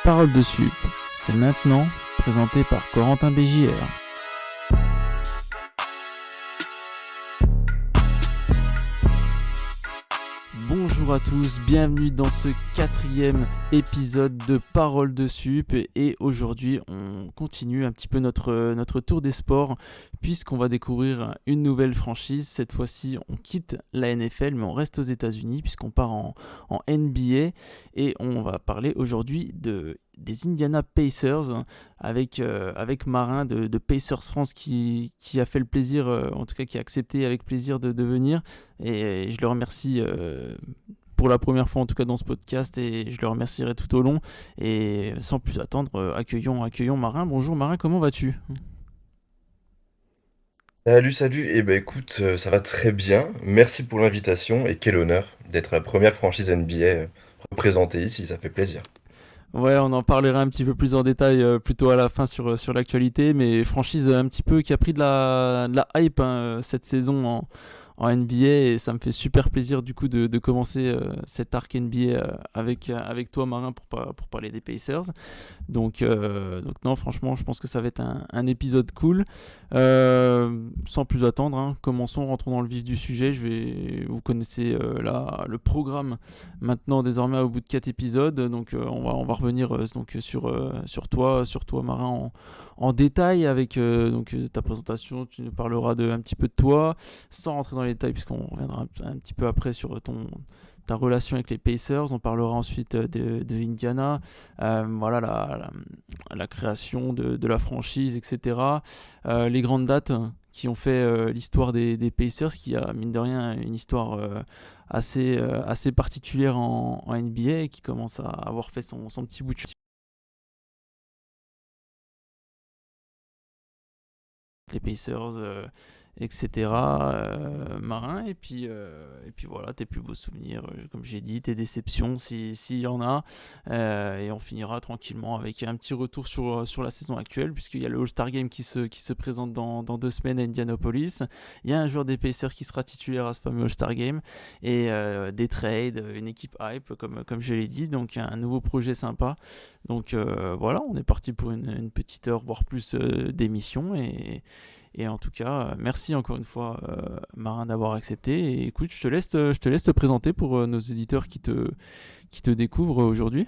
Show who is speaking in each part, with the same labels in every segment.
Speaker 1: Parole de Sup, c'est maintenant, présenté par Corentin BJR. Bonjour à tous, bienvenue dans ce 4e épisode de Parole de Sup et aujourd'hui on continue un petit peu notre tour des sports puisqu'on va découvrir une nouvelle franchise. Cette fois-ci on quitte la NFL mais on reste aux États-Unis puisqu'on part en NBA et on va parler aujourd'hui des Indiana Pacers avec Marin de Pacers France qui a fait le plaisir, en tout cas qui a accepté avec plaisir de venir et je le remercie pour la première fois en tout cas dans ce podcast et je le remercierai tout au long et sans plus attendre accueillons Marin. Bonjour Marin, comment vas-tu ?
Speaker 2: Salut. Eh ben écoute, ça va très bien. Merci pour l'invitation et quel honneur d'être la première franchise NBA représentée ici, ça fait plaisir.
Speaker 1: Ouais, on en parlera un petit peu plus en détail plutôt à la fin sur l'actualité, mais franchise un petit peu qui a pris de la hype cette saison en NBA et ça me fait super plaisir du coup de commencer cet arc NBA avec toi Marin pour parler des Pacers. Donc non, franchement, je pense que ça va être un épisode cool. Sans plus attendre, commençons, rentrons dans le vif du sujet. Vous connaissez le programme maintenant désormais au bout de 4 épisodes. Donc on va revenir sur toi Marin en détail avec ta présentation. Tu nous parleras un petit peu de toi, sans rentrer dans les détails puisqu'on reviendra un petit peu après sur ta relation avec les Pacers. On parlera ensuite de Indiana, voilà la création de la franchise, etc. Les grandes dates qui ont fait l'histoire des Pacers, qui a mine de rien une histoire assez particulière en NBA et qui commence à avoir fait son petit bout de chemin. Les Pacers, etc. Marin, et puis voilà, tes plus beaux souvenirs, comme j'ai dit, tes déceptions, s'il y en a, et on finira tranquillement avec un petit retour sur la saison actuelle, puisqu'il y a le All-Star Game qui se présente dans 2 semaines à Indianapolis. Il y a un joueur des Pacers qui sera titulaire à ce fameux All-Star Game, et des trades, une équipe hype, comme je l'ai dit, donc un nouveau projet sympa. Donc voilà, on est parti pour une petite heure, voire plus d'émission, et en tout cas, merci encore une fois, Marin, d'avoir accepté. Et écoute, je te laisse te présenter pour nos éditeurs qui te découvrent aujourd'hui.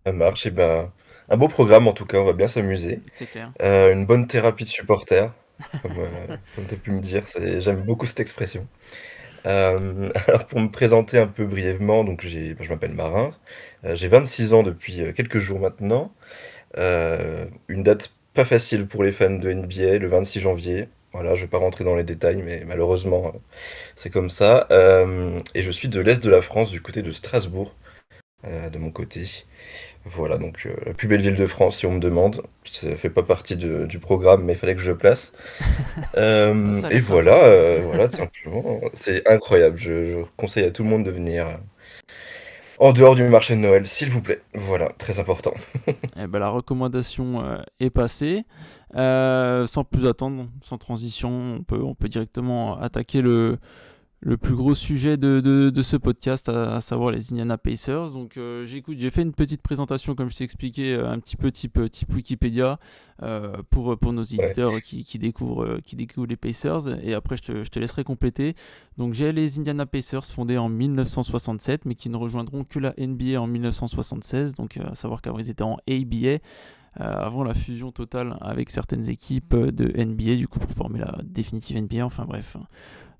Speaker 2: Ça marche, et ben un beau programme en tout cas, on va bien s'amuser.
Speaker 1: C'est clair.
Speaker 2: Une bonne thérapie de supporter, comme tu as pu me dire, j'aime beaucoup cette expression. Alors pour me présenter un peu brièvement, donc je m'appelle Marin, j'ai 26 ans depuis quelques jours maintenant. Une date pas facile pour les fans de NBA, le 26 janvier. Voilà, je vais pas rentrer dans les détails, mais malheureusement, c'est comme ça. Et je suis de l'Est de la France, du côté de Strasbourg, de mon côté. Voilà, donc la plus belle ville de France, si on me demande. Ça fait pas partie du programme, mais il fallait que je le place.
Speaker 1: Ah, ça a
Speaker 2: Et
Speaker 1: l'air sympa.
Speaker 2: voilà, tout simplement. C'est incroyable. Je conseille à tout le monde de venir en dehors du marché de Noël, s'il vous plaît. Voilà, très important.
Speaker 1: Eh ben, la recommandation est passée. Sans plus attendre, sans transition, on peut directement attaquer le plus gros sujet de ce podcast, à savoir les Indiana Pacers. Donc j'ai fait une petite présentation, comme je t'ai expliqué, un petit peu type Wikipédia, pour nos
Speaker 2: Ouais.
Speaker 1: éditeurs qui découvrent les Pacers. Et après, je te laisserai compléter. Donc j'ai les Indiana Pacers fondés en 1967, mais qui ne rejoindront que la NBA en 1976. Donc à savoir qu'avant ils étaient en ABA. Avant la fusion totale avec certaines équipes de NBA, du coup pour former la définitive NBA, enfin bref,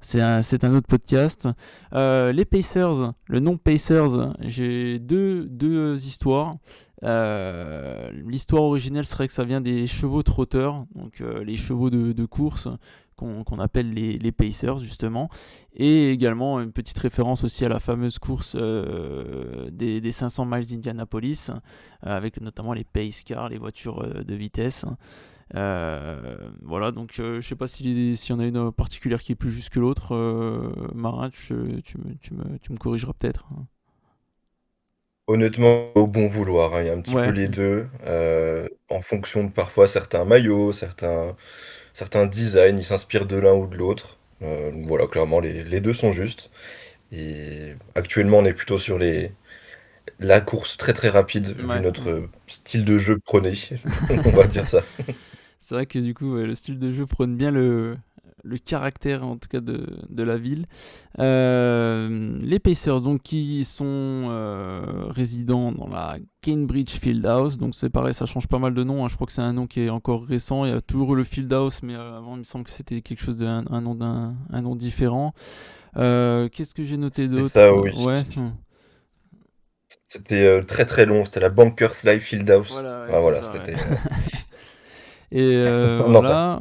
Speaker 1: c'est un autre podcast. Les Pacers, le nom Pacers, j'ai deux histoires. L'histoire originelle serait que ça vient des chevaux trotteurs, donc les chevaux de course qu'on appelle les Pacers justement, et également une petite référence aussi à la fameuse course des 500 miles d'Indianapolis, avec notamment les Pace Cars, les voitures de vitesse. Voilà, donc je sais pas s'il y en a une particulière qui est plus juste que l'autre. Marin, tu me corrigeras peut-être.
Speaker 2: Honnêtement, au bon vouloir, hein, il y a un petit peu
Speaker 1: Ouais,
Speaker 2: les deux, en fonction de parfois certains maillots, certains designs, ils s'inspirent de l'un ou de l'autre. Voilà, clairement, les deux sont justes. Et actuellement, on est plutôt sur la course très très rapide, vu
Speaker 1: Ouais.
Speaker 2: notre style de jeu prôné, on va dire ça.
Speaker 1: C'est vrai que du coup, ouais, le style de jeu prône bien le caractère, en tout cas, de la ville. Les Pacers, donc, qui sont résidents dans la Cambridge Fieldhouse. Donc, c'est pareil, ça change pas mal de nom, hein. Je crois que c'est un nom qui est encore récent. Il y a toujours eu le Fieldhouse, mais avant, il me semble que c'était quelque chose un nom différent. Qu'est-ce que j'ai noté
Speaker 2: C'est
Speaker 1: d'autre?
Speaker 2: ça, oui.
Speaker 1: Ouais.
Speaker 2: C'était très très long, c'était la Bankers Life Fieldhouse.
Speaker 1: Voilà, ouais,
Speaker 2: Ah
Speaker 1: c'est
Speaker 2: voilà,
Speaker 1: ça, ouais.
Speaker 2: c'était.
Speaker 1: Et
Speaker 2: On en
Speaker 1: voilà,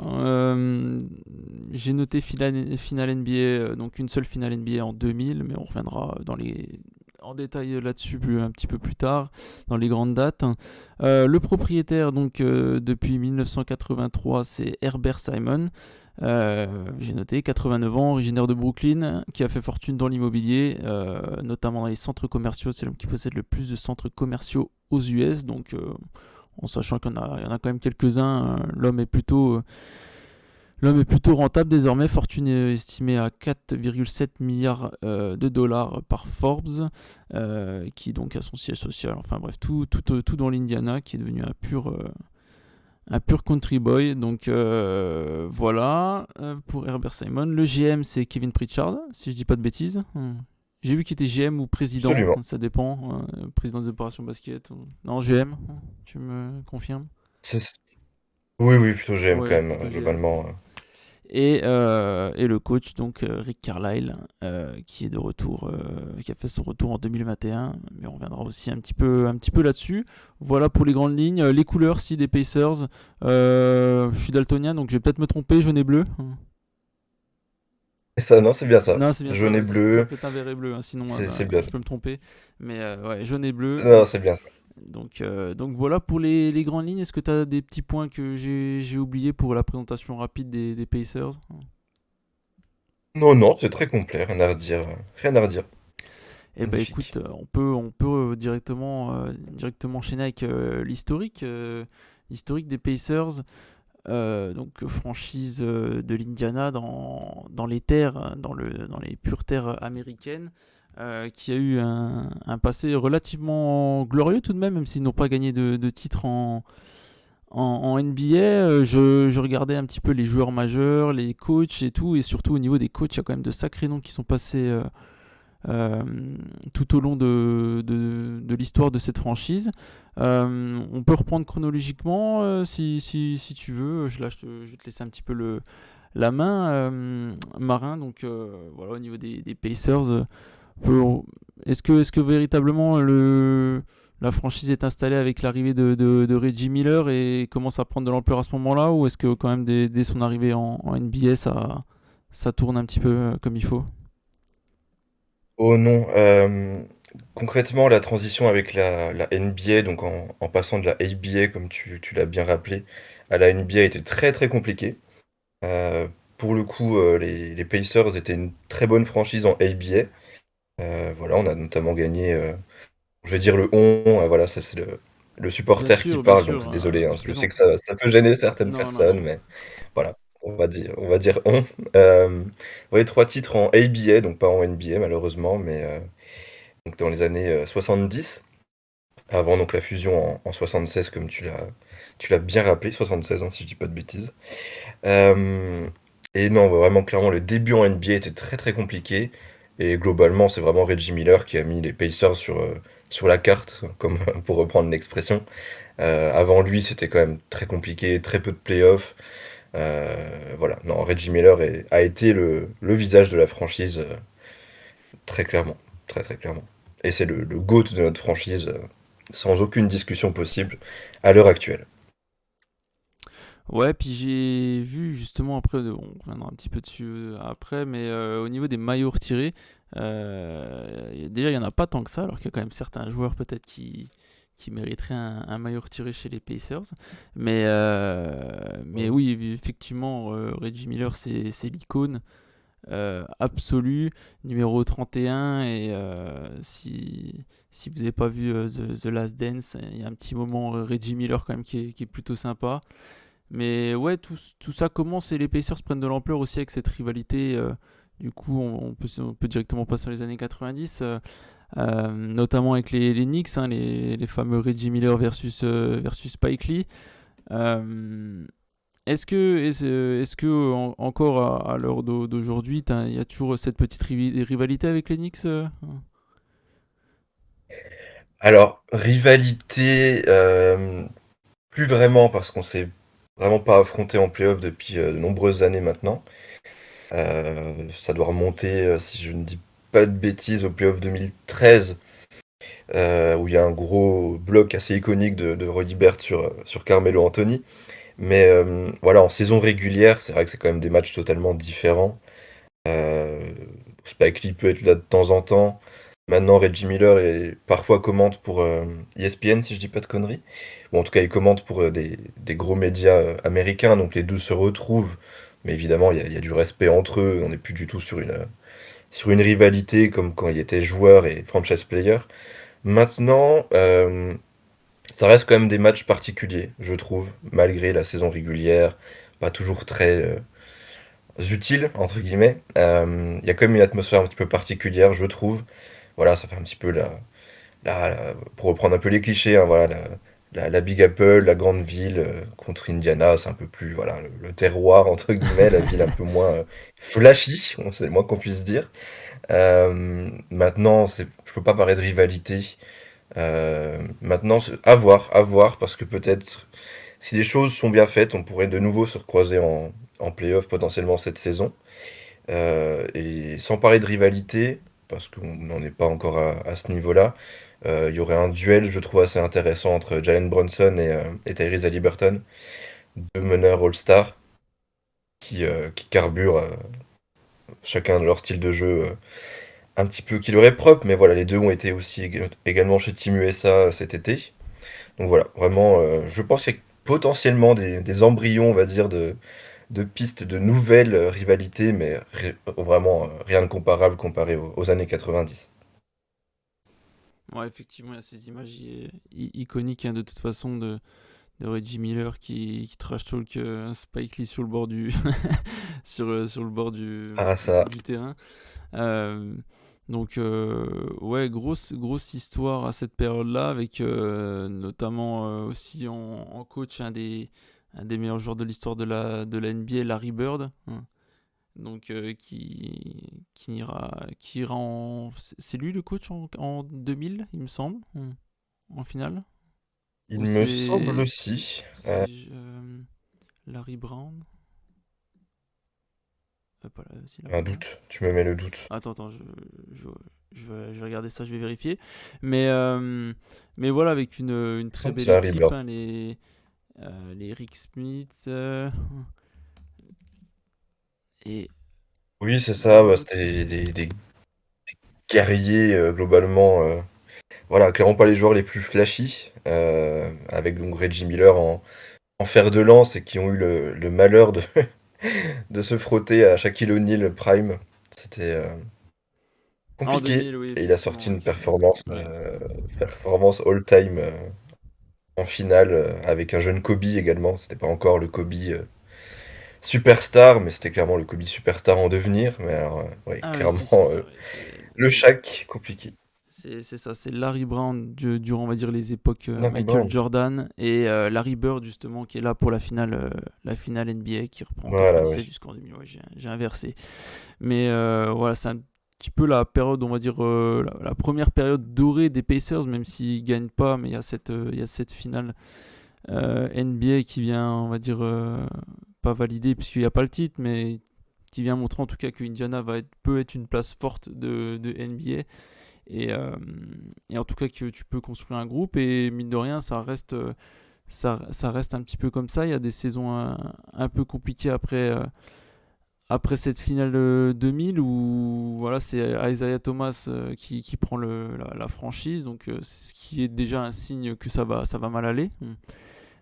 Speaker 1: j'ai noté finale NBA, donc une seule finale NBA en 2000, mais on reviendra en détail là-dessus un petit peu plus tard, dans les grandes dates. Le propriétaire, donc depuis 1983, c'est Herbert Simon. J'ai noté 89 ans, originaire de Brooklyn, qui a fait fortune dans l'immobilier, notamment dans les centres commerciaux. C'est l'homme qui possède le plus de centres commerciaux aux US, donc en sachant il y en a quand même quelques-uns. L'homme est plutôt rentable désormais, fortune estimée à 4,7 milliards de dollars par Forbes, qui donc a son siège social. Enfin bref, tout dans l'Indiana, qui est devenu un pur country boy. Donc voilà, pour Herbert Simon. Le GM, c'est Kevin Pritchard, si je dis pas de bêtises. J'ai vu qu'il était GM ou président,
Speaker 2: absolument.
Speaker 1: ça dépend. Président des opérations basket. Non, GM, tu me confirmes?
Speaker 2: C'est- Oui, oui, plutôt GM quand
Speaker 1: Oui,
Speaker 2: même,
Speaker 1: plutôt GM.
Speaker 2: globalement.
Speaker 1: Et le coach, donc Rick Carlisle, qui est de retour, qui a fait son retour en 2021, mais on reviendra aussi un petit peu là-dessus. Voilà pour les grandes lignes. Les couleurs, si, des Pacers. Je suis daltonien, donc je vais peut-être me tromper, jaune et bleu.
Speaker 2: Et ça, non, c'est bien ça.
Speaker 1: Non, c'est bien ça,
Speaker 2: Jaune et
Speaker 1: ouais, ça
Speaker 2: bleu,
Speaker 1: peut être un vert et bleu, hein, sinon
Speaker 2: c'est bien.
Speaker 1: je peux me tromper. Mais ouais, jaune et bleu.
Speaker 2: Non, c'est bien ça.
Speaker 1: Donc voilà pour les grandes lignes. Est-ce que tu as des petits points que j'ai oubliés pour la présentation rapide des Pacers?
Speaker 2: Non, non, c'est très complet, rien à redire. Rien à redire.
Speaker 1: Eh ben
Speaker 2: Magnifique.
Speaker 1: écoute, on peut directement enchaîner avec l'historique des Pacers, donc franchise de l'Indiana dans les terres, dans les pures terres américaines, qui a eu un passé relativement glorieux tout de même s'ils n'ont pas gagné de titre en NBA. Je regardais un petit peu les joueurs majeurs, les coachs et tout, et surtout au niveau des coachs, il y a quand même de sacrés noms qui sont passés euh, tout au long de l'histoire de cette franchise. On peut reprendre chronologiquement si tu veux. Je vais te laisser un petit peu la main, Marin. Donc voilà, au niveau des Pacers, peut- est-ce que véritablement la franchise est installée avec l'arrivée de Reggie Miller et commence à prendre de l'ampleur à ce moment-là, ou est-ce que quand même dès son arrivée en NBA, ça tourne un petit peu comme il faut?
Speaker 2: Oh non, concrètement, la transition avec la NBA, donc en passant de la ABA, comme tu l'as bien rappelé, à la NBA était très très compliquée. Pour le coup, les Pacers étaient une très bonne franchise en ABA. Voilà, on a notamment gagné, je vais dire le on, voilà, ça c'est le supporter qui
Speaker 1: Bien
Speaker 2: parle, donc
Speaker 1: sûr,
Speaker 2: désolé, hein,
Speaker 1: je
Speaker 2: je sais que
Speaker 1: plaisante.
Speaker 2: ça peut gêner certaines
Speaker 1: Non, non,
Speaker 2: personnes,
Speaker 1: non.
Speaker 2: mais voilà, on va dire on. Ouais, 3 titres en ABA, donc pas en NBA malheureusement, mais donc dans les années 70, avant donc la fusion en 76, comme tu l'as bien rappelé, 76, hein, si je dis pas de bêtises. Euh, et non, vraiment, clairement, le début en NBA était très très compliqué. Et globalement, c'est vraiment Reggie Miller qui a mis les Pacers sur la carte, comme pour reprendre l'expression. Avant lui, c'était quand même très compliqué, très peu de playoffs. Voilà, non, Reggie Miller a été le visage de la franchise, très clairement. Très très clairement. Et c'est le GOAT de notre franchise, sans aucune discussion possible, à l'heure actuelle.
Speaker 1: Ouais, puis j'ai vu justement après, on reviendra un petit peu dessus après, mais au niveau des maillots retirés, déjà il n'y en a pas tant que ça, alors qu'il y a quand même certains joueurs peut-être qui mériteraient un maillot retiré chez les Pacers. Mais
Speaker 2: Mhm.
Speaker 1: oui, effectivement, Reggie Miller, c'est l'icône absolue, numéro 31. Et si vous n'avez pas vu The Last Dance, il y a un petit moment Reggie Miller quand même qui est plutôt sympa. Mais ouais, tout ça commence et les Pacers prennent de l'ampleur aussi avec cette rivalité. Du coup, on peut directement passer dans les années 90. notamment avec les Knicks, hein, les fameux Reggie Miller versus Spike Lee. Euh, est-ce que encore à l'heure d'aujourd'hui, il y a toujours cette petite rivalité avec les Knicks
Speaker 2: Alors, rivalité, plus vraiment parce qu'on s'est vraiment pas affronté en playoff depuis de nombreuses années maintenant. Ça doit remonter, si je ne dis pas de bêtises, au playoff 2013, où il y a un gros bloc assez iconique de Rudy Gobert sur Carmelo Anthony. Mais voilà, en saison régulière, c'est vrai que c'est quand même des matchs totalement différents. Euh, Spike Lee peut être là de temps en temps. Maintenant, Reggie Miller parfois commente pour ESPN, si je dis pas de conneries. Ou en tout cas, il commente pour des gros médias américains, donc les deux se retrouvent. Mais évidemment, il y a du respect entre eux. On n'est plus du tout sur une rivalité comme quand il était joueur et franchise player. Maintenant, ça reste quand même des matchs particuliers, je trouve, malgré la saison régulière, pas toujours très utile, entre guillemets. Il y a quand même une atmosphère un petit peu particulière, je trouve. Voilà, ça fait un petit peu pour reprendre un peu les clichés, hein, voilà, la Big Apple, la grande ville contre Indiana, c'est un peu plus, voilà, le terroir, entre guillemets, la ville un peu moins flashy, c'est le moins qu'on puisse dire. Maintenant, je peux pas parler de rivalité. Maintenant, à voir, parce que peut-être, si les choses sont bien faites, on pourrait de nouveau se recroiser en playoff potentiellement cette saison. Et sans parler de rivalité, parce qu'on n'en est pas encore à ce niveau-là, il y aurait un duel, je trouve, assez intéressant entre Jalen Brunson et Tyrese Haliburton, deux meneurs All-Star qui carburent chacun de leur style de jeu un petit peu qui leur est propre, mais voilà, les deux ont été aussi également chez Team USA cet été. Donc voilà, vraiment, je pense qu'il y a potentiellement des embryons, on va dire, de pistes de nouvelles rivalités, mais vraiment rien de comparable comparé aux années 90.
Speaker 1: Ouais, effectivement, il y a ces images iconiques, hein, de toute façon de Reggie Miller qui trash talk Spike Lee sur le bord sur le bord
Speaker 2: Ah ça,
Speaker 1: du terrain. Euh, donc ouais, grosse histoire à cette période-là, avec notamment aussi en coach un des meilleurs joueurs de l'histoire de la NBA, Larry Bird, hein. Donc qui ira en... C'est lui le coach en 2000, il me semble, en finale.
Speaker 2: il
Speaker 1: Ou
Speaker 2: me semble
Speaker 1: c'est...
Speaker 2: aussi.
Speaker 1: C'est Larry Brown. Pas là, si,
Speaker 2: Un
Speaker 1: Larry Brown.
Speaker 2: doute, tu me mets le doute.
Speaker 1: Attends, je, je vais regarder ça, je vais vérifier. Mais, euh, mais voilà, avec une
Speaker 2: Il me
Speaker 1: très
Speaker 2: semble que
Speaker 1: belle
Speaker 2: c'est Harry
Speaker 1: équipe,
Speaker 2: Bird.
Speaker 1: hein, les Rick Smith et
Speaker 2: Oui, c'est ça, bah,
Speaker 1: l'autre.
Speaker 2: c'était des guerriers globalement. Voilà, clairement pas les joueurs les plus flashy, avec donc Reggie Miller en fer de lance et qui ont eu le malheur de se frotter à Shaquille O'Neal Prime. C'était
Speaker 1: Ah, en
Speaker 2: compliqué
Speaker 1: 2000, oui,
Speaker 2: et il a sorti
Speaker 1: effectivement,
Speaker 2: une
Speaker 1: oui, c'est... Ouais.
Speaker 2: performance all-time en finale avec un jeune Kobe également. C'était pas encore le Kobe superstar, mais c'était clairement le Kobe superstar en devenir. Mais alors, ouais,
Speaker 1: Ah oui,
Speaker 2: clairement,
Speaker 1: si, c'est ça, ouais,
Speaker 2: le Shaq compliqué.
Speaker 1: c'est ça, c'est Larry Brown durant, on va dire, les époques
Speaker 2: Larry
Speaker 1: Michael
Speaker 2: Brown.
Speaker 1: Jordan, et Larry Bird, justement, qui est là pour la finale NBA, qui reprend en
Speaker 2: Voilà, ouais.
Speaker 1: 97 jusqu'en 2000. Ouais, j'ai inversé. Mais voilà, c'est un petit peu la période, on va dire, la première période dorée des Pacers, même s'ils gagnent pas, mais il y a cette finale NBA qui vient, on va dire, pas valider puisqu'il n'y a pas le titre, mais qui vient montrer en tout cas que Indiana peut être une place forte de NBA. Et en tout cas que tu peux construire un groupe, et mine de rien ça reste un petit peu comme ça. Il y a des saisons un peu compliquées après cette finale 2000, où voilà, c'est Isaiah Thomas qui prend la franchise, donc c'est ce qui est déjà un signe que ça va mal aller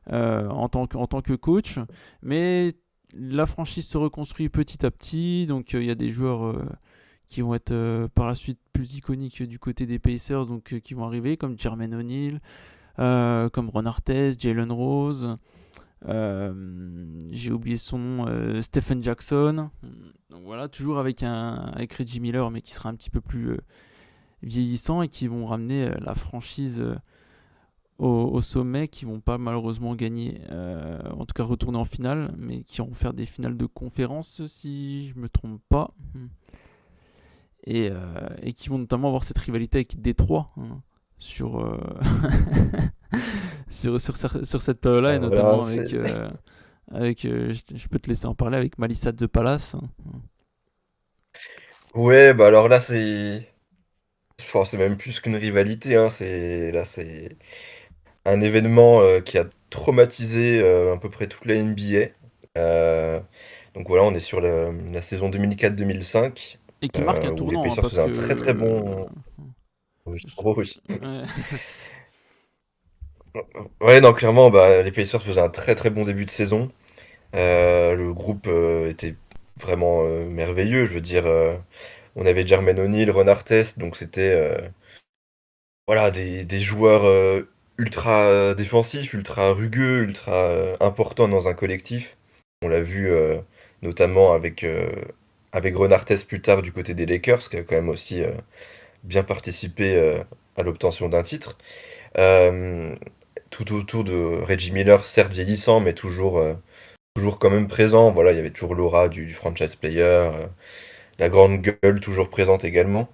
Speaker 1: en tant que coach. Mais la franchise se reconstruit petit à petit, donc il y a des joueurs qui vont être par la suite plus iconiques du côté des Pacers, donc qui vont arriver, comme Jermaine O'Neal, comme Ron Artest, Jalen Rose, j'ai oublié son nom, Stephen Jackson. Donc voilà, toujours avec Reggie Miller, mais qui sera un petit peu plus vieillissants et qui vont ramener la franchise au sommet, qui vont pas malheureusement gagner, en tout cas retourner en finale, mais qui vont faire des finales de conférence si je me trompe pas. Et qui vont notamment avoir cette rivalité avec Détroit, sur, sur cette période-là, et
Speaker 2: Voilà,
Speaker 1: notamment avec je peux te laisser en parler, avec Melissa The Palace.
Speaker 2: Ouais, bah alors là, c'est même plus qu'une rivalité, hein, c'est un événement qui a traumatisé à peu près toute la NBA. Donc voilà, on est sur la saison 2004-2005,
Speaker 1: Et qui marque un
Speaker 2: où les
Speaker 1: tournant,
Speaker 2: Pacers
Speaker 1: parce
Speaker 2: faisaient un très très
Speaker 1: que...
Speaker 2: bon. Oui,
Speaker 1: je-
Speaker 2: oh oui.
Speaker 1: ouais.
Speaker 2: Ouais, non, clairement, bah, les Pacers faisaient un très très bon début de saison. Le groupe était vraiment merveilleux. Je veux dire, on avait Jermaine O'Neal, Ron Artest, donc c'était voilà, des joueurs ultra défensifs, ultra rugueux, ultra importants dans un collectif. On l'a vu notamment avec Ron Artest plus tard du côté des Lakers, qui a quand même aussi bien participé à l'obtention d'un titre. Euh, Tout autour de Reggie Miller, certes vieillissant, mais toujours quand même présent. Voilà, il y avait toujours l'aura du franchise player, la grande gueule toujours présente également.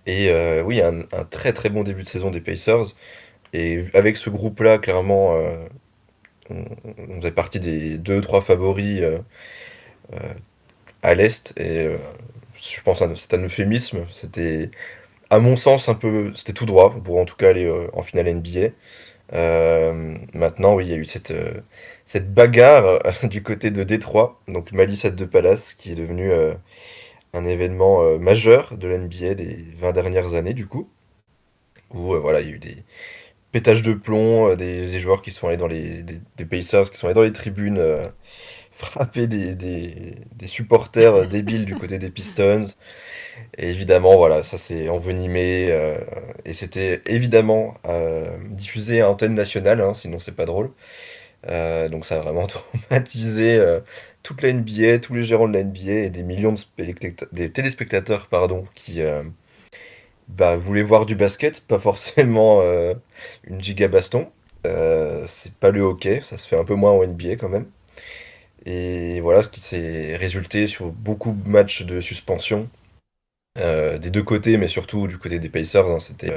Speaker 2: Et oui, un très très bon début de saison des Pacers. Et avec ce groupe-là, clairement, on faisait partie des deux, trois favoris euh, à l'Est. Et je pense que c'est un euphémisme. C'était, à mon sens, un peu, c'était tout droit pour en tout cas aller en finale NBA. Maintenant, oui, il y a eu cette bagarre du côté de Détroit, donc Malice at the Palace, qui est devenu un événement majeur de l'NBA des 20 dernières années, du coup, où voilà, il y a eu des pétages de plomb, des joueurs qui sont allés des Pacers qui sont allés dans les tribunes frapper des supporters débiles du côté des Pistons. Et évidemment, voilà, ça s'est envenimé, et c'était évidemment diffusé à antenne nationale, hein, sinon c'est pas drôle. Donc ça a vraiment traumatisé toute la NBA, tous les gérants de la NBA et des millions des téléspectateurs pardon, qui bah, voulaient voir du basket, pas forcément une giga baston. C'est pas le hockey, ça se fait un peu moins en NBA quand même. Et voilà, ce qui s'est résulté sur beaucoup de matchs de suspension des deux côtés, mais surtout du côté des Pacers, hein, c'était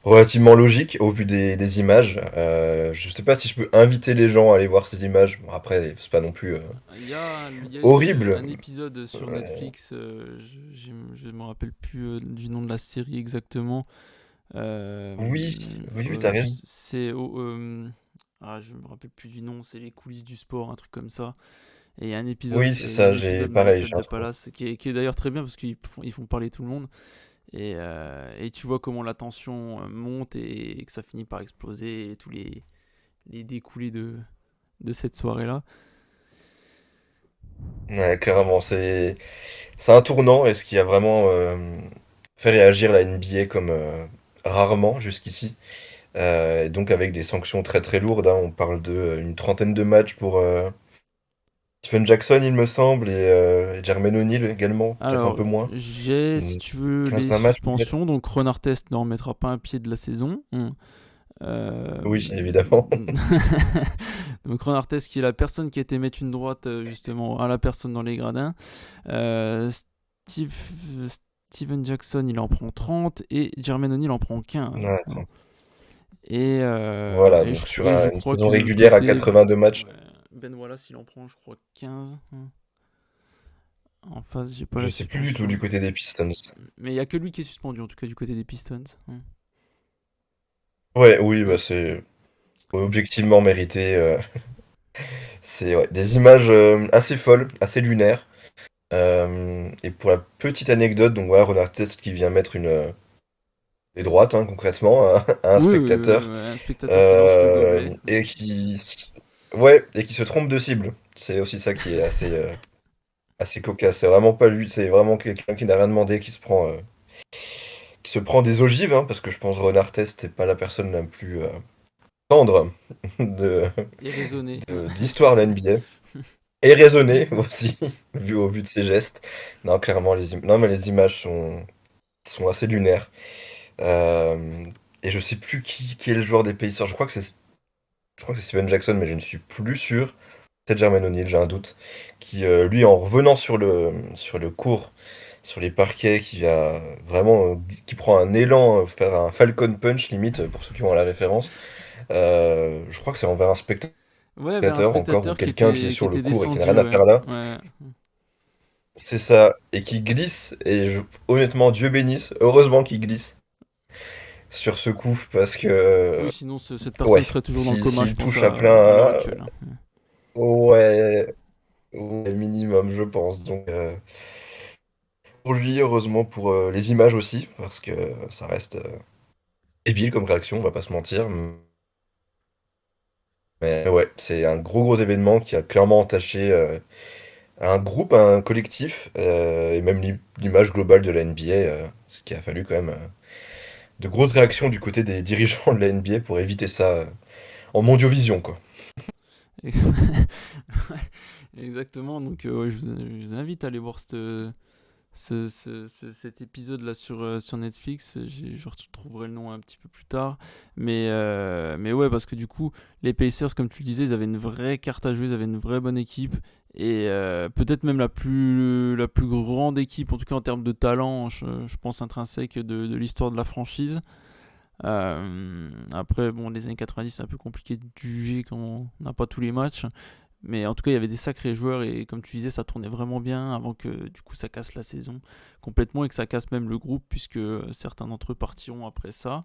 Speaker 2: relativement logique au vu des images. Je sais pas si je peux inviter les gens à aller voir ces images. Bon, après, c'est pas non plus
Speaker 1: Il y a eu
Speaker 2: horrible.
Speaker 1: un épisode sur Netflix, je me rappelle plus du nom de la série exactement. Euh,
Speaker 2: Oui, oui, oui, t'as raison.
Speaker 1: c'est je me rappelle plus du nom, c'est les coulisses du sport, un truc comme ça. Et il y a un épisode,
Speaker 2: Oui, c'est
Speaker 1: il y a
Speaker 2: ça,
Speaker 1: un
Speaker 2: j'ai
Speaker 1: épisode
Speaker 2: pareil,
Speaker 1: Malice at
Speaker 2: j'ai un
Speaker 1: the
Speaker 2: trou.
Speaker 1: Palace qui est d'ailleurs très bien parce qu'ils font parler tout le monde. Et tu vois comment la tension monte et que ça finit par exploser et tous les découlés de cette soirée-là.
Speaker 2: Ouais, clairement, c'est un tournant et ce qui a vraiment fait réagir la NBA comme rarement jusqu'ici. Et donc avec des sanctions très très lourdes, hein. On parle de une trentaine de matchs pour Stephen Jackson, il me semble, et Jermaine O'Neal également, peut-être un
Speaker 1: Alors,
Speaker 2: peu moins.
Speaker 1: j'ai, si
Speaker 2: Une
Speaker 1: tu veux, les
Speaker 2: 15-20 matchs peut-être.
Speaker 1: suspensions. Donc, Ron Artest ne remettra pas un pied de la saison. Euh,
Speaker 2: Oui, évidemment.
Speaker 1: donc, Ron Artest, qui est la personne qui a été mettre une droite, justement, à la personne dans les gradins. Euh, Steve, Steven Jackson, il en prend 30 et Jermaine O'Neal en prend 15.
Speaker 2: Ouais,
Speaker 1: Et,
Speaker 2: voilà,
Speaker 1: et, je,
Speaker 2: donc sur
Speaker 1: et je
Speaker 2: une
Speaker 1: crois
Speaker 2: saison
Speaker 1: que de l'autre
Speaker 2: régulière à
Speaker 1: côté,
Speaker 2: 82 matchs,
Speaker 1: ouais, Ben Wallace, il en prend, je crois, 15. En face, j'ai pas
Speaker 2: je
Speaker 1: la
Speaker 2: sais plus du tout du
Speaker 1: suspension.
Speaker 2: côté des Pistons.
Speaker 1: Mais il y a que lui qui est suspendu, en tout cas, du côté des Pistons.
Speaker 2: Ouais, oui, bah c'est objectivement mérité. C'est ouais, des images assez folles, assez lunaires. Et pour la petite anecdote, donc voilà, Ron Artest qui vient mettre des droites, hein, concrètement, à un
Speaker 1: Oui,
Speaker 2: spectateur,
Speaker 1: un spectateur qui lance le gobelet.
Speaker 2: et ouais, et qui se trompe de cible. C'est aussi ça qui est assez cocasse. C'est vraiment pas lui, c'est vraiment quelqu'un qui n'a rien demandé, qui se prend des ogives, hein, parce que je pense Ron Artest n'est pas la personne la plus tendre de,
Speaker 1: Et raisonné.
Speaker 2: de l'histoire de la NBA. Et raisonné aussi, au vu de ses gestes. Non, clairement, non, mais les images sont assez lunaires. Euh, et je sais plus qui est le joueur des Pacers. Je crois que c'est Steven Jackson, mais je ne suis plus sûr. Peut-être Jermaine O'Neal, j'ai un doute. Qui, lui, en revenant sur le court, sur les parquets, qui prend un élan, faire un Falcon Punch limite, pour ceux qui ont la référence. Je crois que c'est envers un
Speaker 1: Ouais, vers un
Speaker 2: spectateur encore, ou
Speaker 1: spectateur
Speaker 2: quelqu'un qui est
Speaker 1: qui
Speaker 2: sur le
Speaker 1: était
Speaker 2: court et qui n'a
Speaker 1: descendu,
Speaker 2: rien à
Speaker 1: ouais.
Speaker 2: faire là.
Speaker 1: Ouais.
Speaker 2: C'est ça, et qui glisse, honnêtement, Dieu bénisse, heureusement qu'il glisse sur ce coup, parce que,
Speaker 1: Oui, sinon cette personne
Speaker 2: ouais,
Speaker 1: serait toujours dans le coma, je
Speaker 2: s'il
Speaker 1: pense,
Speaker 2: touche à
Speaker 1: à l'heure
Speaker 2: plein,
Speaker 1: actuelle.
Speaker 2: ouais, ouais, minimum, je pense. Donc, pour lui, heureusement, pour les images aussi, parce que ça reste débile comme réaction, on va pas se mentir. Mais ouais, c'est un gros événement qui a clairement entaché un groupe, un collectif, et même l'image globale de la NBA, ce qui a fallu quand même de grosses réactions du côté des dirigeants de la NBA pour éviter ça en mondiovision, quoi.
Speaker 1: Exactement, donc ouais, je vous invite à aller voir cet épisode-là sur Netflix. Je retrouverai le nom un petit peu plus tard. Mais ouais, parce que du coup, les Pacers, comme tu le disais, ils avaient une vraie carte à jouer, ils avaient une vraie bonne équipe. Et peut-être même la plus grande équipe, en tout cas en termes de talent, je pense intrinsèque de l'histoire de la franchise. Après, bon, les années 90, c'est un peu compliqué de juger quand on n'a pas tous les matchs. Mais en tout cas, il y avait des sacrés joueurs et comme tu disais, ça tournait vraiment bien avant que du coup ça casse la saison complètement et que ça casse même le groupe puisque certains d'entre eux partiront après ça.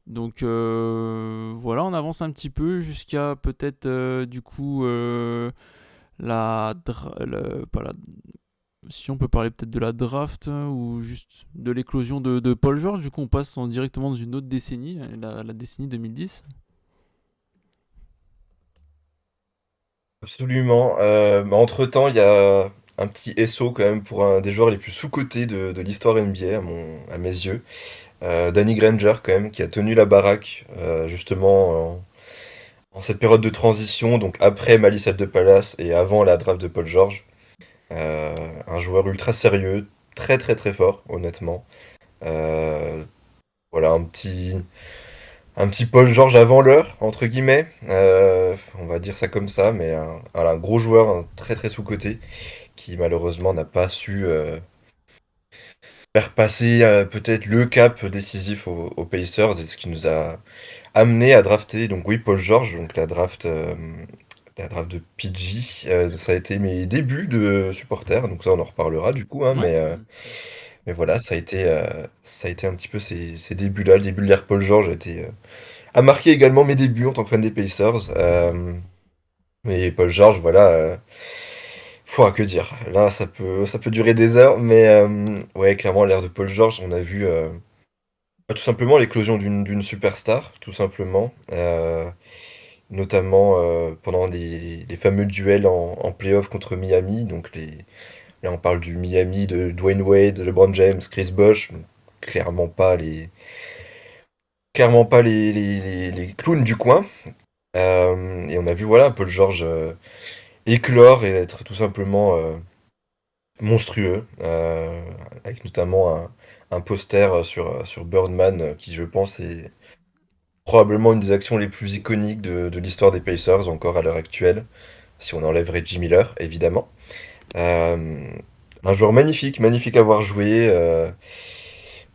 Speaker 1: Donc voilà, on avance un petit peu jusqu'à peut-être du coup pas la, si on peut parler peut-être de la draft ou juste de l'éclosion de Paul George. Du coup, on passe directement dans une autre décennie, la décennie 2010.
Speaker 2: Absolument. Bah, entre-temps, il y a un petit SO quand même pour un des joueurs les plus sous-cotés de l'histoire NBA à mes yeux. Danny Granger quand même, qui a tenu la baraque justement en cette période de transition, donc après Malice at the Palace et avant la draft de Paul George. Un joueur ultra sérieux, très très très fort, honnêtement. Euh, voilà, un petit Paul George avant l'heure, entre guillemets. On va dire ça comme ça, mais un gros joueur, un très très sous-coté, qui malheureusement n'a pas su faire passer peut-être le cap décisif aux Pacers, et ce qui nous a amené à drafter, donc oui, Paul George, donc la draft de PG. Ça a été mes débuts de supporter, donc ça on en reparlera du coup, hein,
Speaker 1: Ouais.
Speaker 2: mais voilà, ça a été un petit peu ces débuts-là. Le début de l'ère Paul George a marqué également mes débuts en tant que fan des Pacers. Mais Paul George, voilà, que dire. Là, ça peut durer des heures, mais ouais, clairement, l'ère de Paul George, on a vu tout simplement l'éclosion d'une superstar, tout simplement. Notamment pendant les fameux duels en playoff contre Miami. Donc là, on parle du Miami de Dwayne Wade, LeBron James, Chris Bosh. Clairement pas les clowns du coin. Et on a vu voilà, Paul George éclore et être tout simplement monstrueux, avec notamment un poster sur Birdman, qui je pense est probablement une des actions les plus iconiques de l'histoire des Pacers, encore à l'heure actuelle, si on enlève Reggie Miller, évidemment. Euh, un joueur magnifique, magnifique à voir jouer,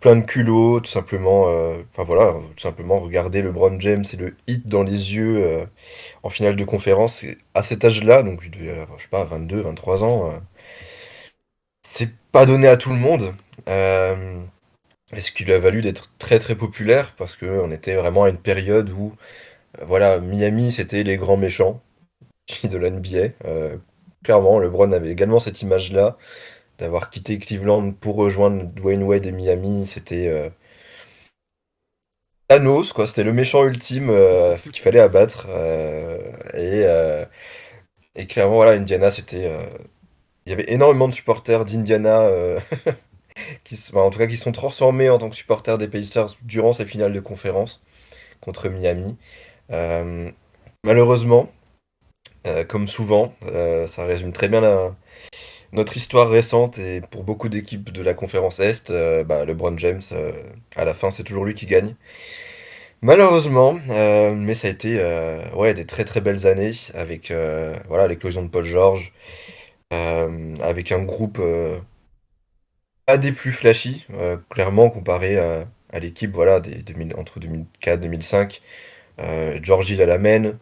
Speaker 2: plein de culot, tout simplement. Enfin voilà, tout simplement regarder LeBron James et le hit dans les yeux en finale de conférence à cet âge-là, donc je devais avoir, je sais pas, 22, 23 ans. C'est pas donné à tout le monde. Euh, et ce qui lui a valu d'être très très populaire parce qu'on était vraiment à une période où, voilà, Miami c'était les grands méchants de la NBA. Clairement, LeBron avait également cette image-là d'avoir quitté Cleveland pour rejoindre Dwayne Wade et Miami. C'était Thanos, quoi. C'était le méchant ultime qu'il fallait abattre. Et clairement, voilà, Indiana, il y avait énormément de supporters d'Indiana enfin, en tout cas, qui sont transformés en tant que supporters des Pacers durant ces finales de conférence contre Miami. Euh, Malheureusement, comme souvent, ça résume très bien notre histoire récente et pour beaucoup d'équipes de la conférence Est, bah, LeBron James, à la fin, c'est toujours lui qui gagne. Malheureusement, mais ça a été ouais, des très très belles années avec voilà, l'éclosion de Paul George, avec un groupe pas des plus flashy, clairement comparé à l'équipe voilà, entre 2004 2005. George Hill à la main,